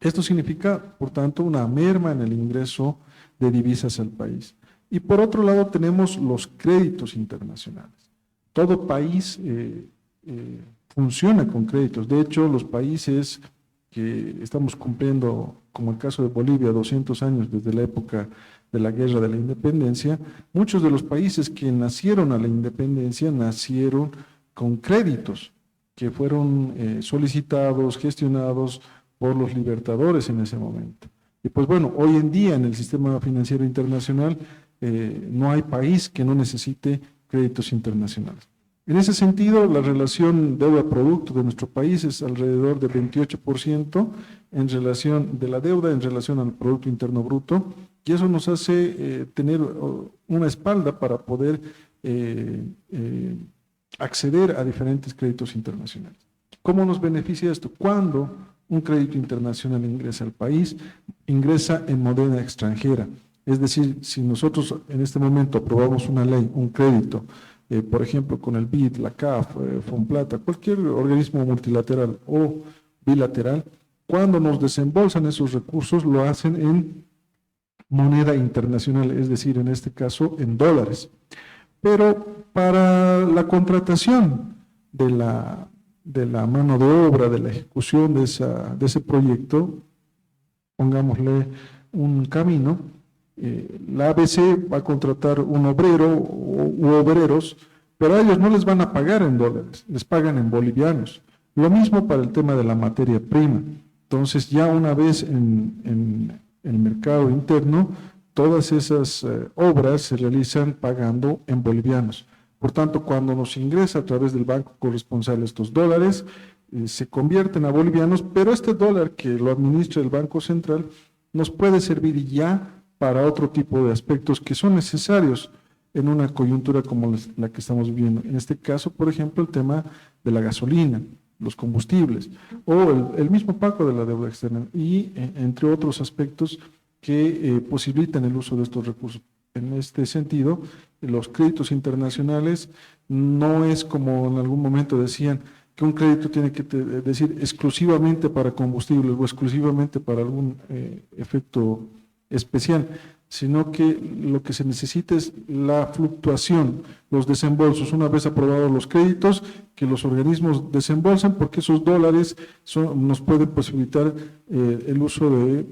Esto significa, por tanto, una merma en el ingreso de divisas al país. Y por otro lado tenemos los créditos internacionales. todo país funciona con créditos. De hecho, los países que estamos cumpliendo, como el caso de Bolivia, 200 años desde la época de la Guerra de la Independencia, muchos de los países que nacieron a la independencia nacieron con créditos que fueron solicitados, gestionados por los libertadores en ese momento. Y pues bueno, hoy en día en el sistema financiero internacional no hay país que no necesite créditos internacionales. En ese sentido, la relación deuda-producto de nuestro país es alrededor de 28% en relación de la deuda en relación al Producto Interno Bruto, y eso nos hace tener una espalda para poder acceder a diferentes créditos internacionales. ¿Cómo nos beneficia esto? Cuando un crédito internacional ingresa al país, ingresa en moneda extranjera. Es decir, si nosotros en este momento aprobamos una ley, un crédito, por ejemplo, con el BID, la CAF, Fomplata, cualquier organismo multilateral o bilateral, cuando nos desembolsan esos recursos, lo hacen en moneda internacional, es decir, en este caso, en dólares. Pero para la contratación de la mano de obra, de la ejecución de ese proyecto, pongámosle un camino, la ABC va a contratar un obrero u obreros, pero a ellos no les van a pagar en dólares, les pagan en bolivianos. Lo mismo para el tema de la materia prima. Entonces, ya una vez en el mercado interno, todas esas obras se realizan pagando en bolivianos. Por tanto, cuando nos ingresa a través del banco corresponsal estos dólares, se convierten a bolivianos, pero este dólar que lo administra el Banco Central nos puede servir ya para otro tipo de aspectos que son necesarios en una coyuntura como la que estamos viviendo. En este caso, por ejemplo, el tema de la gasolina, los combustibles, o el mismo pago de la deuda externa, y entre otros aspectos que posibilitan el uso de estos recursos. En este sentido, los créditos internacionales no es como en algún momento decían que un crédito tiene que decir exclusivamente para combustibles o exclusivamente para algún efecto especial, sino que lo que se necesita es la fluctuación, los desembolsos. Una vez aprobados los créditos, que los organismos desembolsan, porque esos dólares nos pueden posibilitar el uso de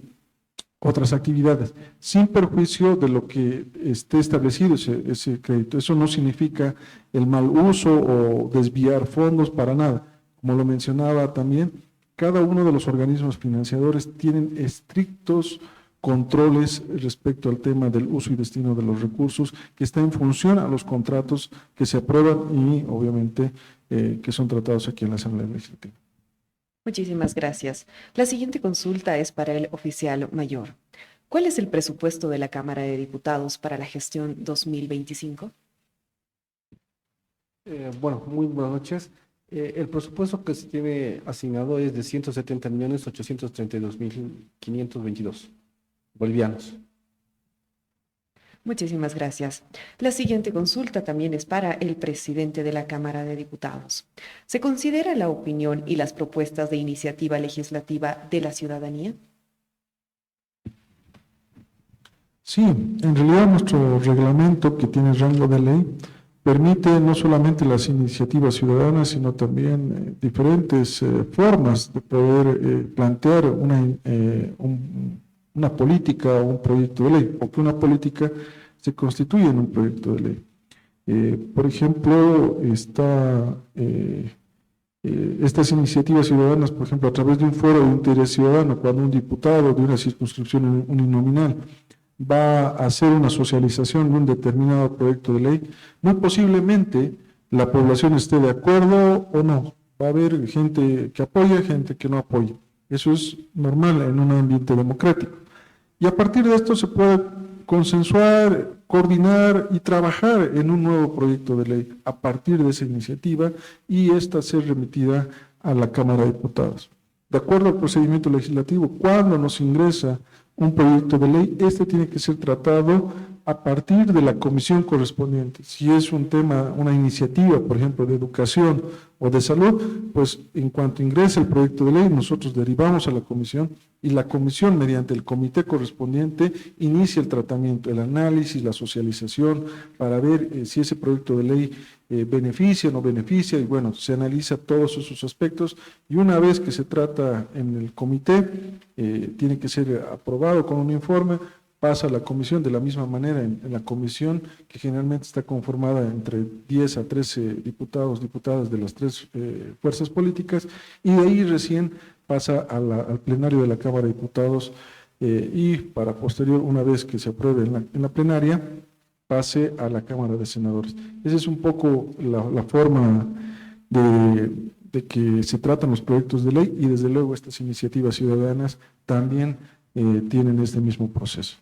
otras actividades, sin perjuicio de lo que esté establecido ese crédito. Eso no significa el mal uso o desviar fondos para nada. Como lo mencionaba también, cada uno de los organismos financiadores tienen estrictos controles respecto al tema del uso y destino de los recursos, que está en función a los contratos que se aprueban y obviamente que son tratados aquí en la Asamblea Legislativa. Muchísimas gracias. La siguiente consulta es para el oficial mayor. ¿Cuál es el presupuesto de la Cámara de Diputados para la gestión 2025? Bueno, muy buenas noches. El presupuesto que se tiene asignado es de 170.832.522 bolivianos. Muchísimas gracias. La siguiente consulta también es para el presidente de la Cámara de Diputados. ¿Se considera la opinión y las propuestas de iniciativa legislativa de la ciudadanía? Sí, en realidad nuestro reglamento, que tiene rango de ley, permite no solamente las iniciativas ciudadanas, sino también diferentes formas de poder plantear una política o un proyecto de ley, porque una política se constituye en un proyecto de ley. Por ejemplo, estas iniciativas ciudadanas, por ejemplo, a través de un foro de interés ciudadano, cuando un diputado de una circunscripción uninominal va a hacer una socialización de un determinado proyecto de ley, muy posiblemente la población esté de acuerdo o no. Va a haber gente que apoya, gente que no apoya. Eso es normal en un ambiente democrático. Y a partir de esto se puede consensuar, coordinar y trabajar en un nuevo proyecto de ley a partir de esa iniciativa y esta ser remitida a la Cámara de Diputados. De acuerdo al procedimiento legislativo, cuando nos ingresa un proyecto de ley, este tiene que ser tratado a partir de la comisión correspondiente. Si es un tema, una iniciativa, por ejemplo, de educación o de salud, pues en cuanto ingrese el proyecto de ley, nosotros derivamos a la comisión y la comisión, mediante el comité correspondiente, inicia el tratamiento, el análisis, la socialización, para ver si ese proyecto de ley beneficia o no beneficia, y bueno, se analiza todos esos aspectos, y una vez que se trata en el comité, tiene que ser aprobado con un informe, pasa a la comisión de la misma manera, en la comisión que generalmente está conformada entre 10 a 13 diputados, diputadas de las tres fuerzas políticas, y de ahí recién pasa al plenario de la Cámara de Diputados y para posterior, una vez que se apruebe en la plenaria, pase a la Cámara de Senadores. Esa es un poco la forma de que se tratan los proyectos de ley, y desde luego estas iniciativas ciudadanas también tienen este mismo proceso.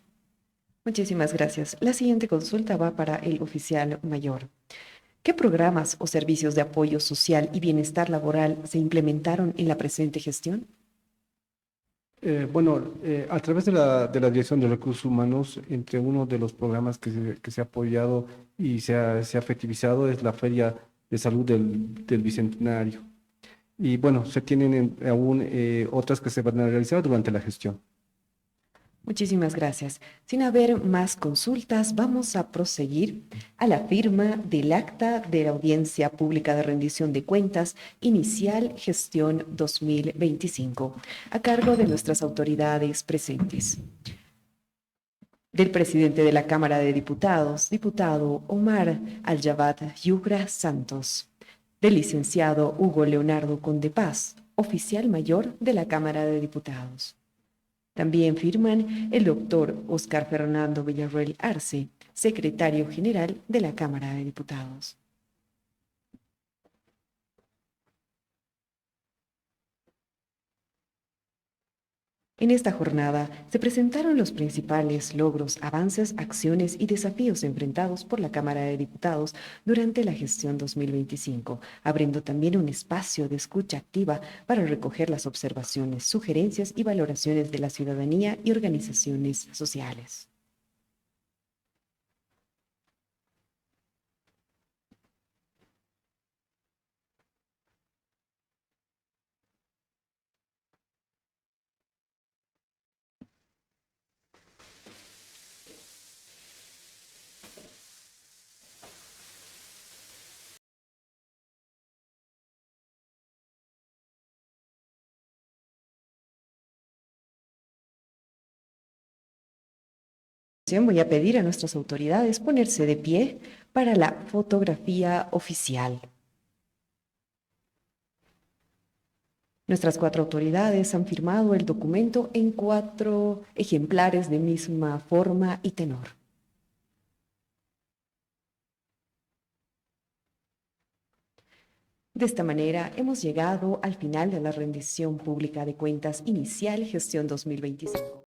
Muchísimas gracias. La siguiente consulta va para el oficial mayor. ¿Qué programas o servicios de apoyo social y bienestar laboral se implementaron en la presente gestión? A través de la Dirección de Recursos Humanos, entre uno de los programas que se ha apoyado y se ha efectivizado es la Feria de Salud del Bicentenario. Y bueno, se tienen aún otras que se van a realizar durante la gestión. Muchísimas gracias. Sin haber más consultas, vamos a proseguir a la firma del acta de la audiencia pública de rendición de cuentas inicial gestión 2025, a cargo de nuestras autoridades presentes. Del presidente de la Cámara de Diputados, diputado Omar Al-Jawad Yugra Santos. Del licenciado Hugo Leonardo Conde Paz, oficial mayor de la Cámara de Diputados. También firman el doctor Óscar Fernando Villarroel Arce, secretario general de la Cámara de Diputados. En esta jornada se presentaron los principales logros, avances, acciones y desafíos enfrentados por la Cámara de Diputados durante la gestión 2025, abriendo también un espacio de escucha activa para recoger las observaciones, sugerencias y valoraciones de la ciudadanía y organizaciones sociales. Voy a pedir a nuestras autoridades ponerse de pie para la fotografía oficial. Nuestras 4 autoridades han firmado el documento en 4 ejemplares de misma forma y tenor. De esta manera, hemos llegado al final de la rendición pública de cuentas inicial gestión 2025.